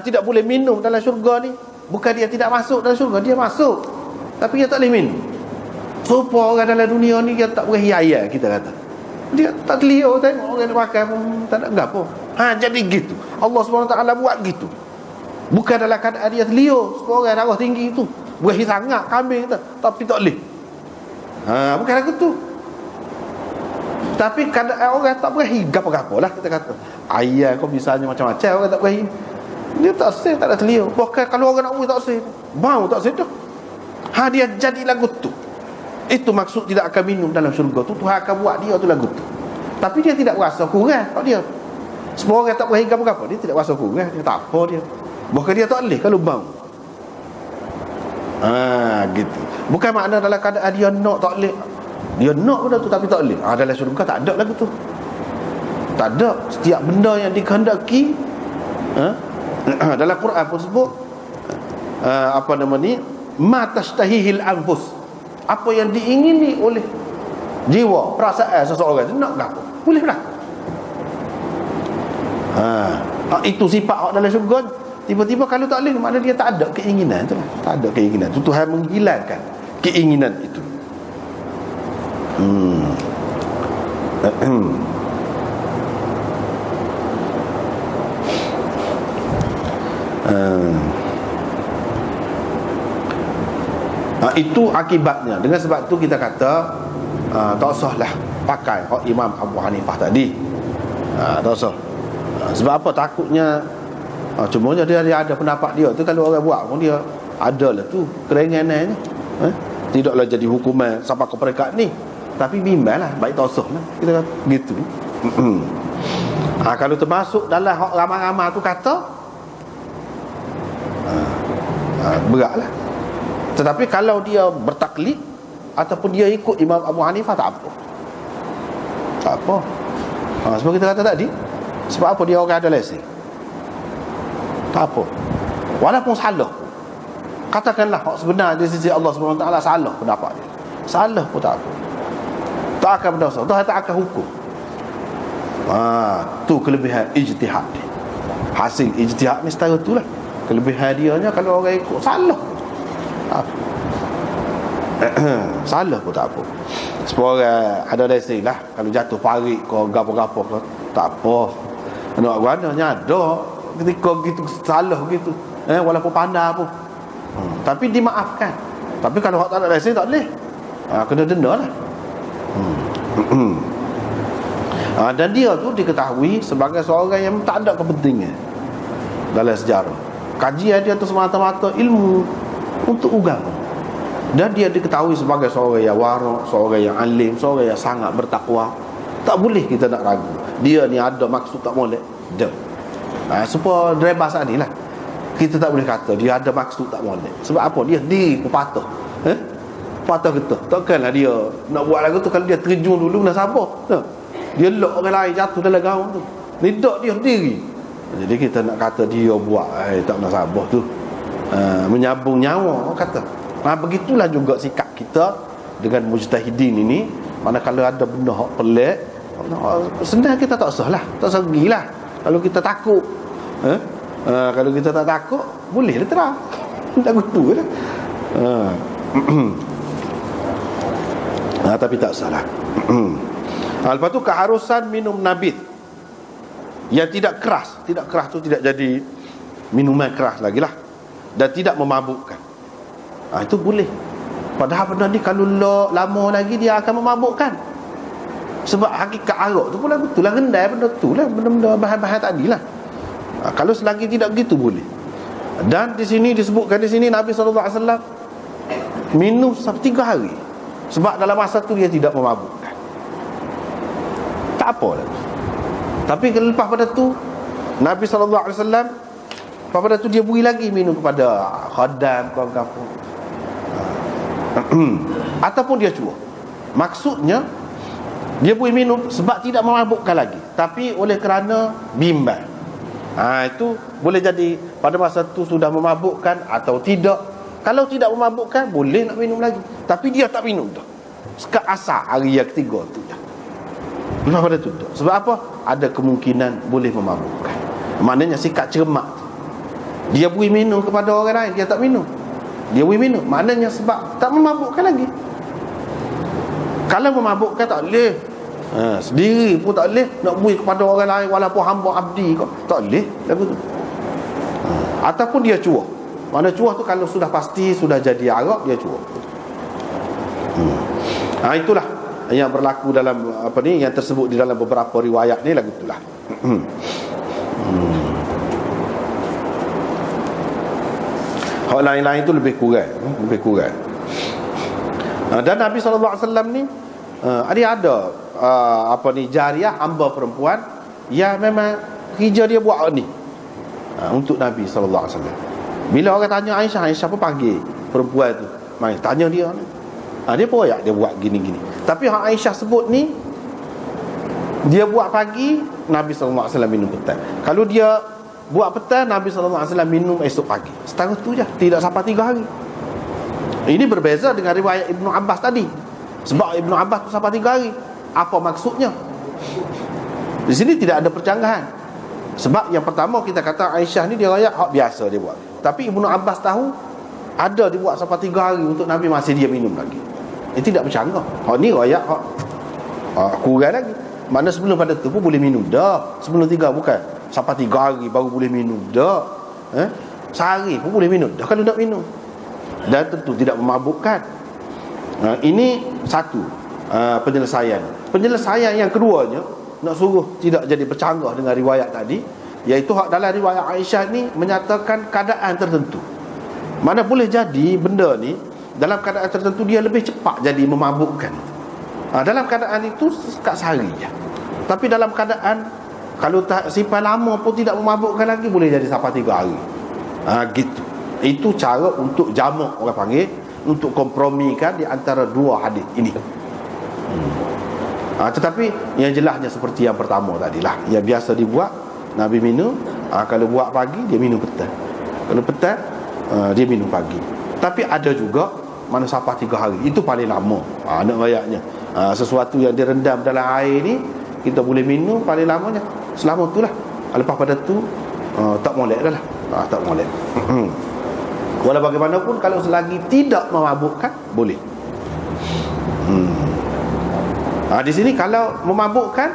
tidak boleh minum dalam syurga ni, bukan dia tidak masuk dalam syurga, dia masuk tapi dia tak boleh minum. Supaya orang dalam dunia ni dia tak boleh hiaya, kita kata. Dia tak telia tengok orang makan pun tak nak gapo. Jadi gitu. Allah SWT buat gitu. Bukan dalam keadaan dia telia, supaya orang darah tinggi tu berahi sangat kambing tu, tapi tak boleh. Bukan gitu. Tapi keadaan orang tak berahi gapo-gapo lah, kita kata. Ayah kau misalnya macam-macam orang tak berahi. Dia tak sah, tak ada telia. Bahkan kalau orang nak buat tak sah, bau tak sah dah. Dia jadi lagu tu. Itu maksud tidak akan minum dalam syurga tu. Tuhan akan buat dia tu lagu tu. Tapi dia tidak berasa kurang kalau dia. Semua orang tak berahi gapo-gapo, dia tidak berasa kurang. Dia tak apa dia. Bahkan dia tak boleh kalau bau. Gitu. Bukan makna dalam keadaan dia nak tak boleh. Dia nak benda tu tapi tak boleh. Dalam syurga tak ada lagu tu. Tak ada. Setiap benda yang dikehendaki, dalam Quran pun sebut ma tashtahihil anfus. Apa yang diingini oleh jiwa, perasaan seseorang itu nak berlaku, boleh berlaku. Itu sifat hak dalam syurga. Tiba-tiba kalau tak boleh, maknanya dia tak ada keinginan tu. Tak ada keinginan tu. Tuhan menghilangkan keinginan itu. Itu akibatnya. Dengan sebab tu kita kata tak usahlah pakai Imam Abu Hanifah tadi. Tak usah. Sebab apa? Takutnya cumanya dia ada pendapat dia tu, kalau orang buat pun dia adalah tu keringanannya. Tidaklah jadi hukuman sampai ke peringkat ni, tapi bimbanglah, baik tak usah lah, kita kata gitu. Kalau termasuk dalam hak ramai-ramai tu kata beratlah. Tetapi kalau dia bertaklid ataupun dia ikut Imam Abu Hanifah, tak apa. Tak apa. Sebab kita kata tadi, sebab apa dia orang ada lesen? Tak apa. Walaupun salah, katakanlah hak sebenar di sisi Allah SWT salah pendapat dia, salah pun tak apa, tak akan berdosa. Tuhan tak akan hukum. Tu kelebihan ijtihad ni. Hasil ijtihad ni setara tu lah. Kelebihan dia nya kalau orang ikut salah, salah pun tak apa. Sebab orang ada lesen lah, kalau jatuh parik ke gapo-gapo ke, tak apa. Nak guananya ada ketika gitu salah gitu, walaupun pandai pun, tapi dimaafkan. Tapi kalau hak tak ada lesen tak boleh, kena denda lah. Dan dia tu diketahui sebagai seorang yang tak ada kepentingan dalam sejarah. Kajian dia tu semata-mata ilmu untuk agama. Dan dia diketahui sebagai seorang yang warak, seorang yang alim, seorang yang sangat bertakwa. Tak boleh kita nak ragu dia ni ada maksud tak molek dia. Supaya drebas ni lah, kita tak boleh kata dia ada maksud tak molek. Sebab apa? Dia sendiri pun patah, patah kita. Takkanlah dia nak buat lagu tu kalau dia terjun dulu nak sabar. Dia lok orang lain jatuh dalam gaung tu, lidak dia sendiri. Jadi kita nak kata dia buat tak nak sabar tu, menyambung nyawa kata. Begitulah juga sikap kita dengan mujtahidin ini. Manakala ada benda hak pelik, senang kita tak usah lah, tak usah pergilah. Kalau kita takut, kalau kita tak takut, boleh lah terang. Tak kutu lah. Tapi tak salah. Lepas tu keharusan minum nabit yang tidak keras. Tidak keras tu tidak jadi minuman keras lagi lah, dan tidak memabukkan. Itu boleh. Padahal benda ni kalau lama lagi dia akan memabukkan. Sebab hakikat arak tu pun lagu tu lah, rendai benda tu lah, benda-benda bahan-bahan tadi lah. Kalau selagi tidak begitu boleh. Dan di sini disebutkan, di sini Nabi SAW minum sampai 3 hari. Sebab dalam masa tu dia tidak memabukkan. Tak apa lah. Tapi lepas pada tu Nabi SAW lepas pada tu dia beri lagi minum kepada khadam, kawan-kawan. Ataupun dia cuba. Maksudnya dia beri minum sebab tidak memabukkan lagi, tapi oleh kerana bimbang. Itu boleh jadi pada masa tu sudah memabukkan atau tidak. Kalau tidak memabukkan, boleh nak minum lagi. Tapi dia tak minum dah. Sekat asar hari yang ketiga tu dah. Lepas pada tu dah. Sebab apa? Ada kemungkinan boleh memabukkan. Maknanya sikap cermat. Dia beri minum kepada orang lain, dia tak minum. Dia beri minum, maknanya sebab tak memabukkan lagi. Kalau memabukkan tak boleh. Sendiri pun tak boleh nak beri kepada orang lain walaupun hamba abdi kau. Tak boleh lagu tu. Ataupun dia cuah. Mana cuah tu kalau sudah pasti sudah jadi arak, dia cuah. Itulah yang berlaku dalam apa ni, yang tersebut di dalam beberapa riwayat ni lagu itulah. Hal lain-lain tu lebih kurang. Dan Nabi SAW ni ada apa ni, jariah, hamba perempuan yang memang kerja dia buat ni untuk Nabi SAW. Bila orang tanya Aisyah pun panggil perempuan tu, mai tanya dia ni. Dia pun dia buat gini-gini. Tapi hak Aisyah sebut ni, dia buat pagi, Nabi SAW minum petang. Kalau dia buat petang, Nabi SAW minum esok pagi. Setengah tu je, tidak sampai 3 hari. Ini berbeza dengan riwayat Ibnu Abbas tadi. Sebab Ibnu Abbas tu sampai 3 hari. Apa maksudnya? Di sini tidak ada percanggahan. Sebab yang pertama kita kata Aisyah ni dia rakyat hak biasa dia buat. Tapi Ibnu Abbas tahu ada dibuat sampai 3 hari untuk Nabi masih dia minum lagi. Tidak bercanggah. Hak ni rakyat hak kurang lagi. Mana sebelum pada tu pun boleh minum dah. Sebelum 3 bukan sampai 3 hari baru boleh minum dah. Sehari pun boleh minum dah kalau nak minum. Dan tentu tidak memabukkan. Ini satu penyelesaian. Penyelesaian yang keduanya, nak suruh tidak jadi bercanggah dengan riwayat tadi, iaitu hak dalam riwayat Aisyah ni menyatakan keadaan tertentu. Mana boleh jadi benda ni dalam keadaan tertentu dia lebih cepat jadi memabukkan. Dalam keadaan itu sekat sehari je. Tapi dalam keadaan kalau tak simpan lama pun tidak memabukkan lagi, boleh jadi sampai 3 hari. Gitu. Itu cara untuk jamak, orang panggil, untuk kompromikan di antara dua hadis ini. Tetapi yang jelasnya seperti yang pertama tadilah, yang biasa dibuat Nabi minum. Kalau buat pagi dia minum petang. Kalau petang dia minum pagi. Tapi ada juga mana sampai 3 hari. Itu paling lama. Nak rayaknya sesuatu yang direndam dalam air ni kita boleh minum paling lamanya selama tu lah. Lepas pada tu tak molek dah lah. Tak molek. Walau bagaimanapun kalau selagi tidak memabukkan boleh. Di sini kalau memabukkan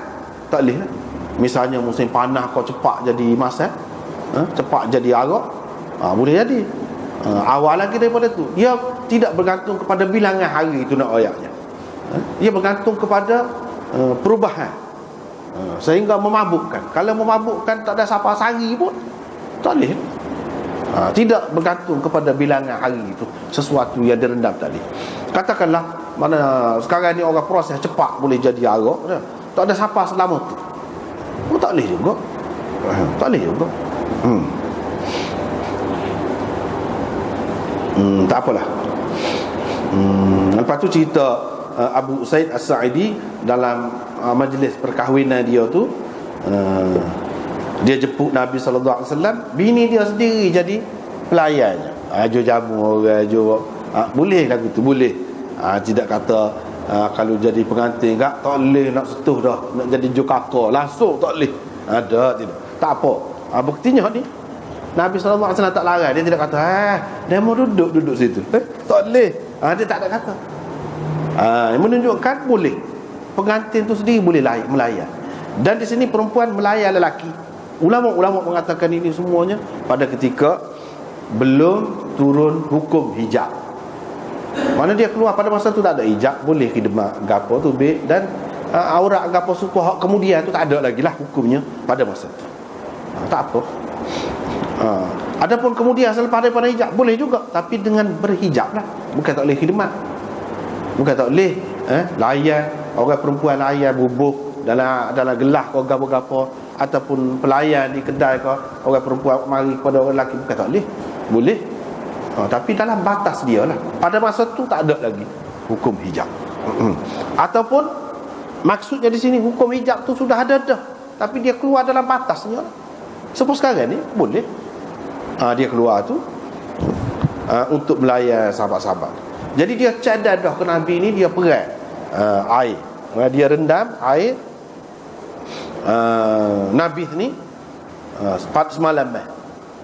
tak boleh lah. Misalnya musim panas kau cepat jadi masak, cepat jadi arak, boleh jadi. Awal lagi daripada tu, dia tidak bergantung kepada bilangan hari itu nak ayatnya. Dia bergantung kepada perubahan, sehingga memabukkan. Kalau memabukkan tak ada siapa sehari pun tak boleh. Tidak bergantung kepada bilangan hari itu, sesuatu yang direndam tadi. Katakanlah mana sekarang ni orang proses cepat boleh jadi arak, tak ada siapa selama tu, tak boleh juga. Tak boleh juga. Tak apalah. Lepas tu cerita Abu Usaid As-Sa'idi dalam majlis perkahwinan dia tu, dia jemput Nabi SAW, bini dia sendiri jadi pelayannya. Ajo jamu orang, ajo boleh lagu tu, boleh. Tidak kata kalau jadi pengantin tak boleh nak sentuh dah, nak jadi jukaka langsung tak boleh. Ada tidak? Tak apa. Buktinya ni Nabi SAW tak larang. Dia tidak kata dia mau duduk situ. Tak boleh. Dia tak ada kata. Menunjukkan boleh. Pengantin tu sendiri boleh melayan. Dan di sini perempuan melayan lelaki. Ulama-ulama mengatakan ini semuanya pada ketika belum turun hukum hijab. Mana dia keluar pada masa tu tak ada hijab, boleh khidmat gapo tu dan aurat gapo suku hak kemudian tu tak ada lagi lah hukumnya pada masa tu. Tak apa. Adapun kemudian selepas daripada hijab boleh juga, tapi dengan berhijab lah, bukan tak boleh khidmat, bukan tak boleh layan orang perempuan, layan bubuh dalam gelah ke gapo-gapo, ataupun pelayan di kedai ke orang perempuan mari kepada orang lelaki, bukan tak boleh. Boleh, tapi dalam batas dia lah. Pada masa tu tak ada lagi hukum hijab. Ataupun maksudnya di sini hukum hijab tu sudah ada dah, tapi dia keluar dalam batasnya. Seperti sekarang ni boleh dia keluar tu untuk melayan sahabat-sahabat. Jadi dia cadar dah ke Nabi ni, dia perai air, dia rendam air Nabi ni semalam.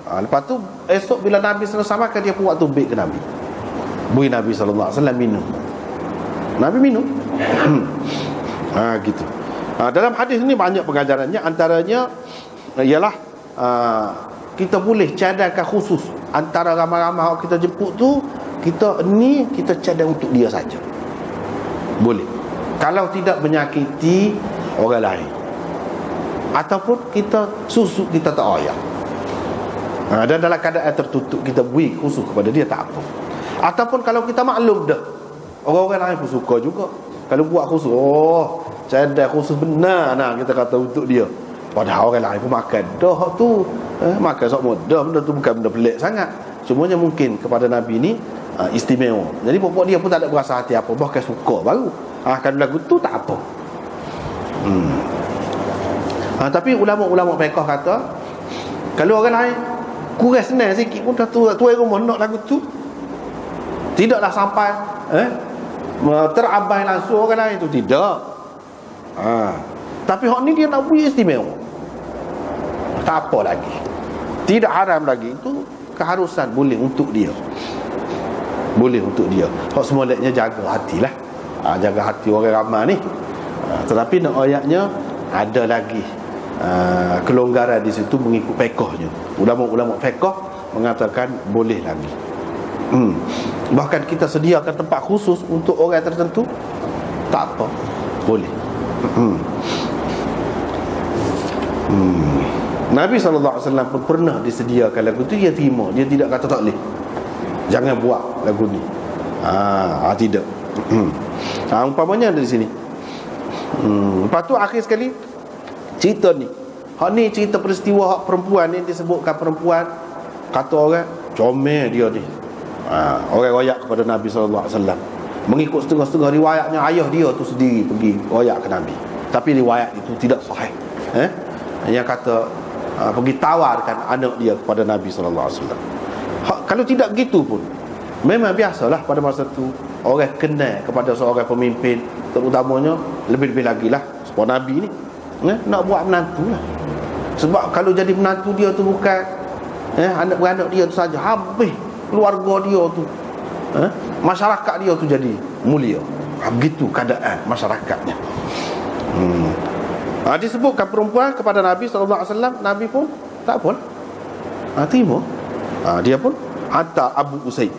Lepas tu esok bila Nabi selesai makan, dia buat tubik ke Nabi, bui Nabi SAW minum. Nabi minum. Gitu. Dalam hadis ni banyak pengajarannya. Antaranya ialah kita boleh cadangkan khusus antara ramai-ramai kita jemput tu, kita cadang untuk dia saja. Boleh, kalau tidak menyakiti orang lain, ataupun kita susu kita tak ayak, dan dalam keadaan tertutup kita beri khusus kepada dia, tak apa. Ataupun kalau kita maklum dah orang-orang lain pun suka juga, kalau buat khusus, cadang khusus benar nah, kita kata untuk dia, padahal orang lain pun makan dah tu, makan sok mudah, benda tu bukan benda pelik sangat, cumanya mungkin kepada Nabi ni istimewa. Jadi pokok dia pun tak ada berasa hati apa, bahkan suka baru. Kalau lagu tu tak apa. Tapi ulama-ulama fiqh kata, kalau orang lain kurang senang sikit pun dah tuai rumah nak lagu tu, tidaklah sampai terabai langsung orang lain tu, tidak. Tapi hak ni dia nak beri istimewa, tak apa lagi, tidak haram lagi. Itu keharusan, boleh untuk dia, boleh untuk dia. Hak semuanya jaga hatilah, jaga hati orang ramai ni. Tetapi nak ayatnya ada lagi kelonggaran di situ mengikut fiqhnya. Ulama-ulama fiqh mengatakan boleh lagi. Bahkan kita sediakan tempat khusus untuk orang tertentu, tak apa, boleh. Nabi SAW pun pernah disediakan lagu tu, dia terima, dia tidak kata tak boleh, jangan buat lagu ni. Tidak. Umpamanya ada di sini. Lepas tu akhir sekali cerita ni, hak ni cerita peristiwa hak perempuan ni, disebutkan perempuan, kata orang comel dia ni. Orang royak kepada Nabi SAW. Mengikut setengah-setengah riwayatnya, ayah dia tu sendiri pergi royak ke Nabi, tapi riwayat itu tidak sahih. Yang kata pergi tawarkan anak dia kepada Nabi SAW. Kalau tidak gitu pun, memang biasalah pada masa tu orang kenal kepada seorang pemimpin, terutamanya lebih-lebih lagi lah sebab Nabi ni nak buat menantu lah. Sebab kalau jadi menantu dia tu bukan anak-beranak dia tu saja, habis keluarga dia tu, masyarakat dia tu jadi mulia. Begitu keadaan masyarakatnya. Disebutkan perempuan kepada Nabi SAW, Nabi pun tak apa, terima. Dia pun hantar Abu Usaid,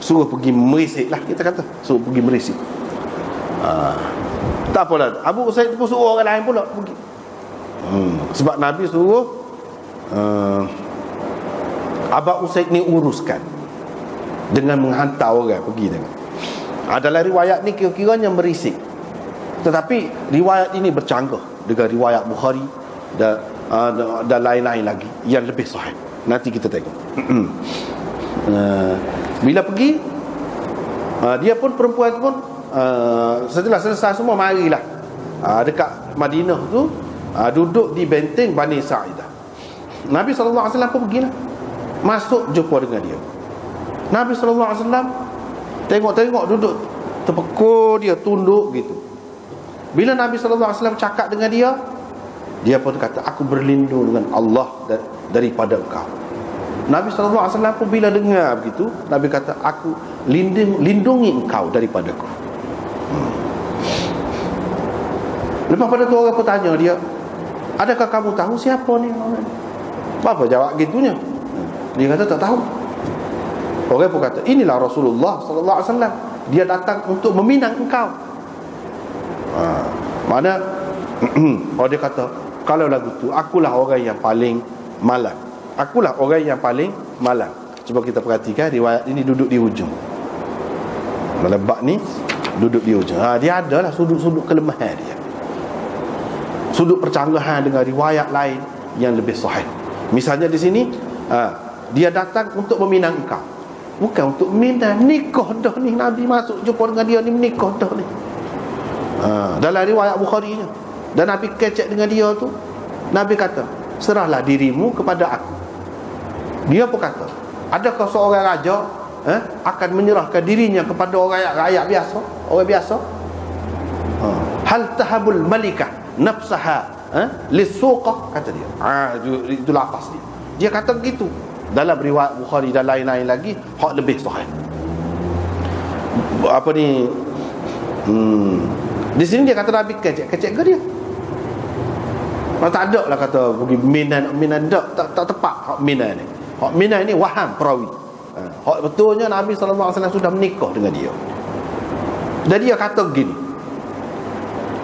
suruh pergi merisik lah, kita kata suruh pergi merisik. Tak apa lah, Abu Usaid pun suruh orang lain pula pergi. Sebab Nabi suruh Abu Usaid ni uruskan dengan menghantar orang pergi dengan. Dalam riwayat ni kira-kiranya merisik, tetapi riwayat ini bercanggah dengan riwayat Bukhari dan lain-lain lagi yang lebih sahih. Nanti kita tengok. Bila pergi, dia pun, perempuan pun setelah selesai semua, marilah dekat Madinah tu, duduk di benteng Bani Sa'idah. Nabi SAW pun pergilah, masuk jumpa dengan dia. Nabi SAW tengok-tengok, duduk terpekur, dia tunduk gitu. Bila Nabi SAW cakap dengan dia, dia pun kata, aku berlindung dengan Allah daripada engkau. Nabi SAW pun bila dengar begitu, Nabi kata, aku lindungi engkau daripada aku. Lepas pada tu orang pun tanya dia, adakah kamu tahu siapa ni? Apa jawab gitunya? Dia kata tak tahu. Orang pun kata, inilah Rasulullah SAW, dia datang untuk meminang engkau. Mana kalau dia kata, kalau lagu tu akulah orang yang paling malang, akulah orang yang paling malang. Cuba kita perhatikan riwayat ini duduk di hujung. Dalam bab ni duduk di hujung. Dia adalah sudut-sudut kelemahan dia, sudut percanggahan dengan riwayat lain yang lebih sahih. Misalnya di sini dia datang untuk meminang engkau, bukan untuk minang, nikah dah ni. Nabi masuk jumpa dengan dia ni, menikah dah ni. Dalam riwayat Bukhari ni, dan Nabi kecek dengan dia tu, Nabi kata, serahlah dirimu kepada aku. Dia pun kata, adakah seorang raja akan menyerahkan dirinya kepada orang rakyat biasa, orang biasa? Hal tahabul malikah nafsaha lisuqah, kata dia. Itu lafaz dia. Dia kata begitu. Dalam riwayat Bukhari dan lain-lain lagi hak lebih sahih. Apa ni? Di sini dia kata Nabi kecek ke dia. Tak ada lah kata pergi minan tak tepat hak minan ni. Hak minan ni waham perawi. Hak betulnya Nabi sallallahu alaihi wasallam sudah menikah dengan dia. Dan dia kata begini.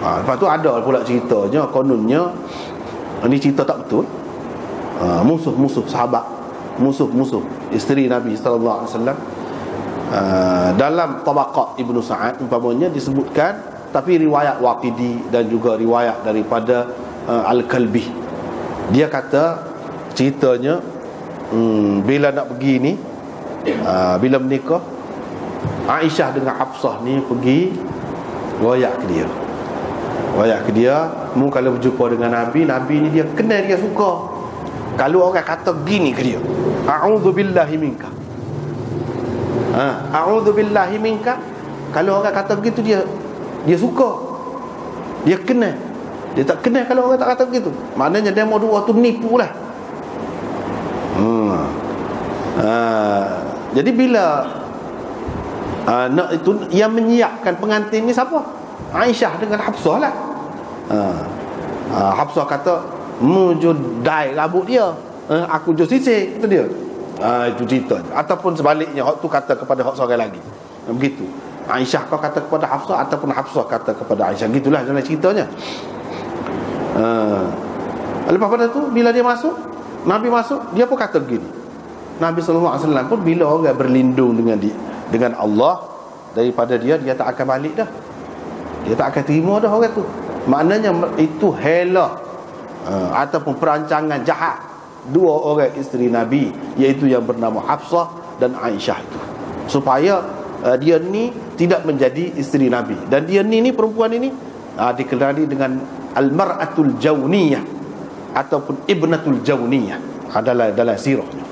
Lepas tu ada pula ceritanya, kononnya ini cerita tak betul. Musuh-musuh sahabat, musuh-musuh isteri Nabi sallallahu alaihi wasallam, dalam Tabaqat Ibnu Sa'ad umpamanya disebutkan, tapi riwayat Waqidi dan juga riwayat daripada Al-Kalbi, dia kata ceritanya bila nak pergi ni, bila menikah, Aisyah dengan Hafsah ni pergi royak ke dia. Kalau berjumpa dengan Nabi ni dia kenal, dia suka. Kalau orang kata gini ke dia, a'udzubillahi minka, a'udzubillahi minka, kalau orang kata begitu dia suka, dia kenal. Dia tak kenal kalau orang tak kata begitu. Maknanya dia mau dua tu menipu lah. Jadi bila nak itu, yang menyiapkan pengantin ni siapa? Aisyah dengan Hafsah lah. Hafsah kata, mujud dai rambut dia, aku jus sisir, kata dia. Itu cerita. Ataupun sebaliknya, hak tu kata kepada hak seorang lagi. Begitu. Aisyah kau kata kepada Hafsah, ataupun Hafsah kata kepada Aisyah. Gitulah dalam ceritanya. Lepas pada tu bila dia masuk, Nabi masuk, dia pun kata begini. Nabi sallallahu alaihi wasallam pun bila orang berlindung dengan Allah daripada dia tak akan balik dah. Dia tak akan terima dah orang tu. Maknanya itu hela ataupun perancangan jahat dua orang isteri Nabi, iaitu yang bernama Hafsah dan Aisyah itu, supaya dia ni tidak menjadi isteri Nabi. Dan dia ni perempuan ini dikenali dengan al-mar'atul jawniyah ataupun ibnatul jawniyah adalah dalam sirahnya.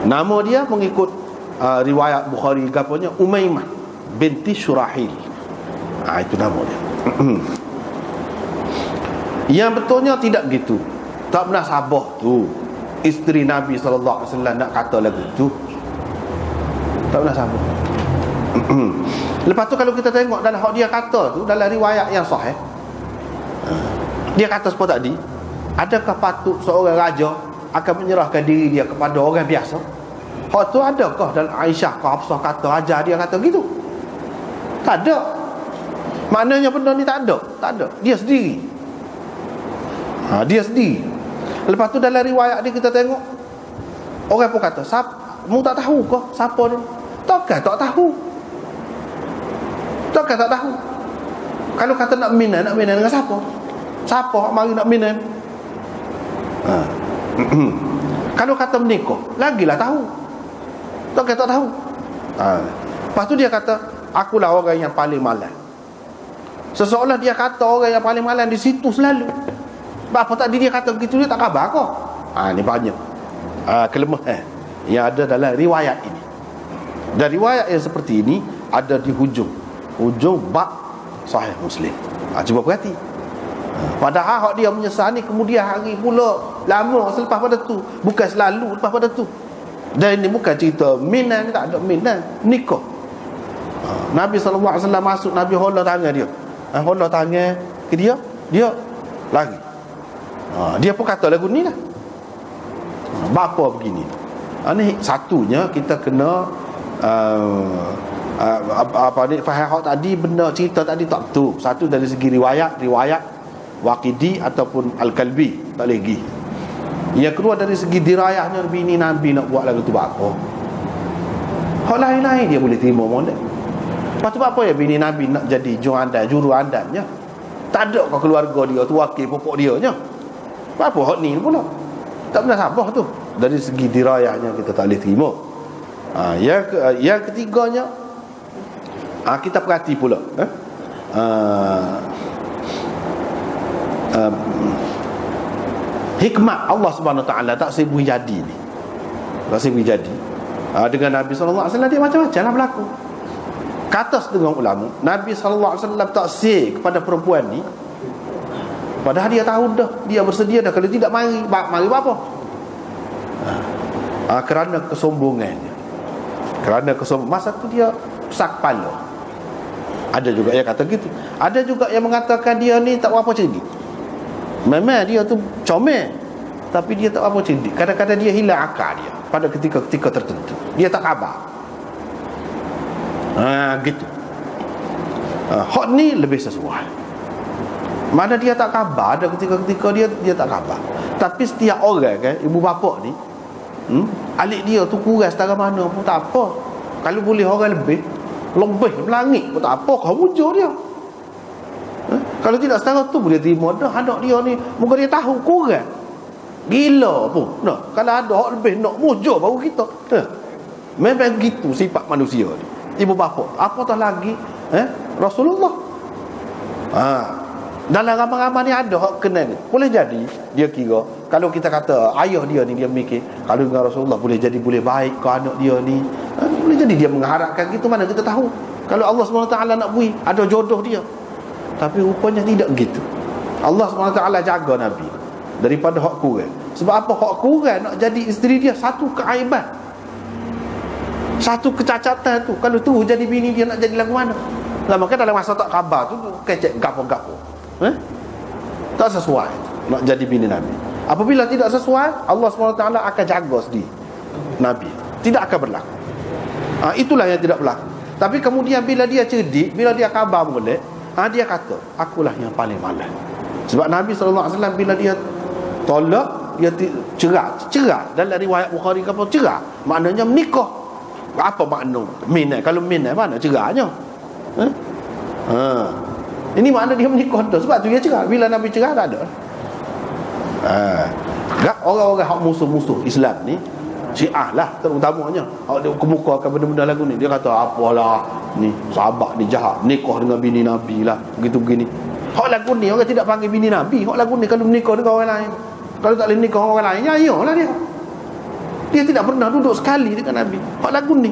Nama dia mengikut riwayat Bukhari gaponya Umaymah binti Syurahil. Itu nama dia. Yang betulnya tidak begitu. Tak pernah sabah tu isteri Nabi sallallahu alaihi wasallam nak kata lagu tu. Tak pernah sabah. Lepas tu kalau kita tengok dalam hak dia kata tu, dalam riwayat yang sahih, dia kata seperti tadi, adakah patut seorang raja akan menyerahkan diri dia kepada orang biasa? Hak tu adakah dalam Aisyah ke Hafsah kata ajar dia kata gitu? Tak ada. Maknanya benda ni tak ada. Dia sendiri. Dia sendiri. Lepas tu dalam riwayat ni kita tengok, orang pun kata, mu tak tahu ke siapa ni? Takkan tak tahu. Kalau kata nak minan dengan siapa? Siapa mari nak minan? Kalau kata menikah, lagilah tahu. Takkan tak tahu. Lepas tu dia kata, akulah orang yang paling malang. Seseolah dia kata orang yang paling malang di situ selalu. Apa tadi dia kata begitu, dia tak khabar kau. Ni banyak kelemahan yang ada dalam riwayat ini. Dan riwayat yang seperti ini ada di hujung bab Sahih Muslim. Cuba perhati. Padahal hak dia menyesal ni kemudian hari pula, lama selepas pada tu, bukan selalu lepas pada tu. Dan ini bukan cerita minan, tak ada minan, nikah. Nabi SAW masuk, Nabi hola tangan dia. Hola tangan ke dia lari. Dia pun kata lagu ni lah. Bapa begini. Ni satunya kita kena apa ni faham hak tadi, benda cerita tadi tak betul. Satu dari segi riwayat Waqidi ataupun Al-Kalbi tak lagi. Yang kedua dari segi dirayahnya, bini Nabi nak buat lagu tu apa. Hak lain-lain dia boleh terima molek. Lepas tu apa ya bini Nabi nak jadi juru andalnya? Tak ada kau keluarga dia tu wakil pokok dia nya. Apa hak ni pula? Tak pernah sabah tu. Dari segi dirayahnya kita tak boleh terima. Yang ketiganya, kita perhati pula hikmat Allah Subhanahu Wa Taala tak sibuk jadi ni. Tak sibuk jadi. Dengan Nabi SAW dia macam-macam lah berlaku. Kata setengah ulama, Nabi SAW tak say kepada perempuan ni, padahal dia tahu dah, dia bersedia dah. Kalau tidak mari apa? Kerana kesombongannya. Masa tu dia sak kepala. Ada juga yang kata gitu. Ada juga yang mengatakan dia ni tak apa cerdik. Memang dia tu comel, tapi dia tak apa cerdik. Kadang-kadang dia hilang akal dia pada ketika tertentu. Dia tak khabar. Gitu. Hak ni lebih sesuai. Mana dia tak khabar, ada ketika dia tak khabar. Tapi setiap orang kan, ibu bapa ni, alik dia tu kurang setara mana pun tak apa. Kalau boleh orang lebih melangit pun tak apa, kau wujud dia. Kalau tidak setara tu boleh terima dah. Anak dia ni muka dia tahu kurang, gila pun nah. Kalau ada hak lebih nak mujur baru kita memang gitu sifat manusia ni, ibu bapa. Apatah lagi Rasulullah. Dalam ramai-ramai ni ada hak kena ni. Boleh jadi dia kira, kalau kita kata ayah dia ni, dia mikir kalau dengan Rasulullah boleh jadi boleh baik ke anak dia ni. Boleh jadi dia mengharapkan gitu, mana kita tahu. Kalau Allah SWT nak bui, ada jodoh dia. Tapi rupanya tidak gitu. Allah SWT jaga Nabi daripada hak kurang. Sebab apa? Hak kurang nak jadi isteri dia satu keaiban, satu kecacatan tu. Kalau tu jadi bini dia nak jadi lagu mana? Maka dalam masa tak khabar tu kecek gapo-gapo. Tak sesuai nak jadi bini Nabi. Apabila tidak sesuai, Allah SWT akan jaga sendiri Nabi. Tidak akan berlaku. Itulah yang tidak berlaku. Tapi kemudian bila dia cerdik, bila dia khabar molek, dia kata akulah yang paling malas. Sebab Nabi SAW bila dia tolak, dia cerai. Dalam riwayat Bukhari ke apa, cerai maknanya menikah. Apa makna minat? Kalau minat mana cerainya? Ini makna dia menikah tu. Sebab tu dia cerai. Bila Nabi cerai tak ada. Orang-orang hak musuh-musuh Islam ni, Syiah lah terutamanya, dia kemukakan benda-benda lagu ni. Dia kata apalah ni sahabat ni jahat, nikah dengan bini Nabi lah, begitu begini. Hak lagu ni orang tidak panggil bini Nabi. Hak lagu ni kalau menikah dengan orang lain, kalau tak boleh nikah dengan orang lain, ya iyalah dia tidak pernah duduk sekali dengan Nabi. Hak lagu ni,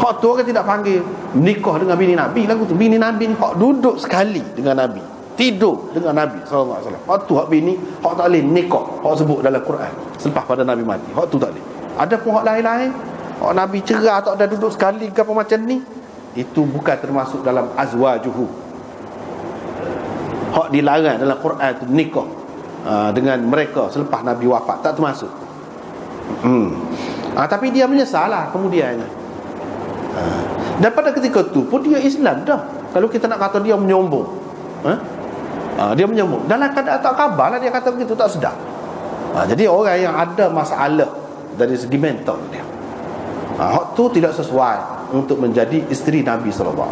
hak tu orang tidak panggil nikah dengan bini Nabi. Lagu tu bini Nabi ni hak duduk sekali dengan Nabi, tidur dengan Nabi SAW. Hak tu hak bini, hak tak boleh nikah. Hak sebut dalam Quran selepas pada Nabi mati, hak tu tak boleh. Ada pun hak lain-lain, hak Nabi cerai tak ada duduk sekali ke apa macam ni, itu bukan termasuk dalam azwajuhu. Hak dilarang dalam Quran tu nikah dengan mereka selepas Nabi wafat, tak termasuk. Tapi dia menyesal lah kemudiannya. Dan pada ketika tu pun dia Islam dah. Kalau kita nak kata dia menyombong, dia menyombong dalam keadaan tak khabar lah, dia kata begitu, tak sedar. Jadi orang yang ada masalah dari segi mental dia, hak tu tidak sesuai untuk menjadi isteri Nabi SAW.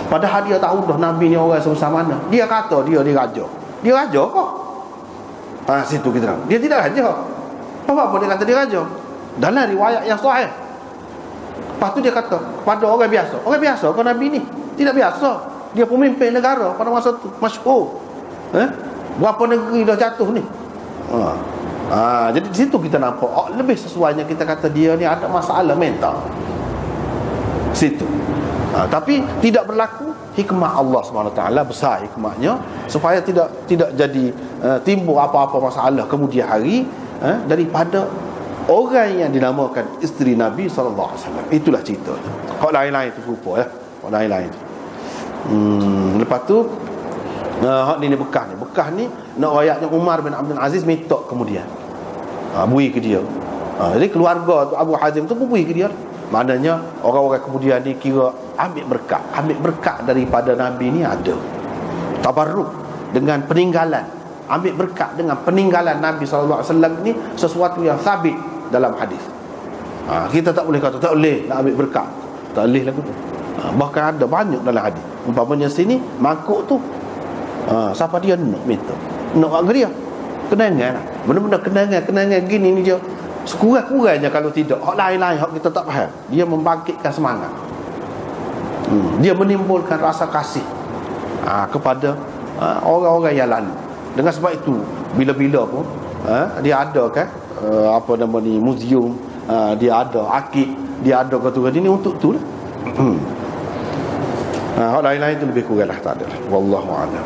Padahal dia tahu dah Nabi ni orang sebesar mana. Dia kata dia raja. Dia raja kok? Situ kita tahu dia tidak raja. Apa dia kata dia raja? Dalam riwayat yang sahih. Lepas tu dia kata pada orang biasa. Orang biasa kau Nabi ni? Tidak biasa. Dia pemimpin negara pada masa tu, masyhur. Berapa negeri dah jatuh ni. Jadi di situ kita nampak lebih sesuainya kita kata dia ni ada masalah mental. Situ. Tapi tidak berlaku. Hikmah Allah SWT besar hikmahnya, supaya tidak jadi timbul apa-apa masalah kemudian hari daripada orang yang dinamakan isteri Nabi SAW. Itulah cerita. Hak lain-lain tu rupa ya. Hak lain-lain tu. Lepas tu hak ni Bekah ni nak ayatnya Umar bin Abdul Aziz minta kemudian bui ke dia. Jadi keluarga tu Abu Hazim tu bui ke dia. Maknanya orang-orang kemudian ni kira ambil berkat daripada Nabi ni ada. Tabarruk dengan peninggalan, ambil berkat dengan peninggalan Nabi SAW ni sesuatu yang sabit dalam hadis. Kita tak boleh kata tak boleh nak ambil berkat, tak boleh lagu tu. Bahkan ada banyak dalam hadis. Umpamanya sini mangkuk tu, siapa dia nak minta, nak kat dia kenangan, benda-benda kenangan gini ni je. Sekurang-kurangnya kalau tidak hak lain-lain hak kita tak faham, dia membangkitkan semangat, dia menimbulkan rasa kasih kepada orang-orang yang lalu. Dengan sebab itu bila-bila pun dia ada kan apa nama ni, muzium, dia ada akid, dia ada kata ini untuk tu lah. Hak lain-lain tu lebih kurang lah tak ada. Wallahu a'lam.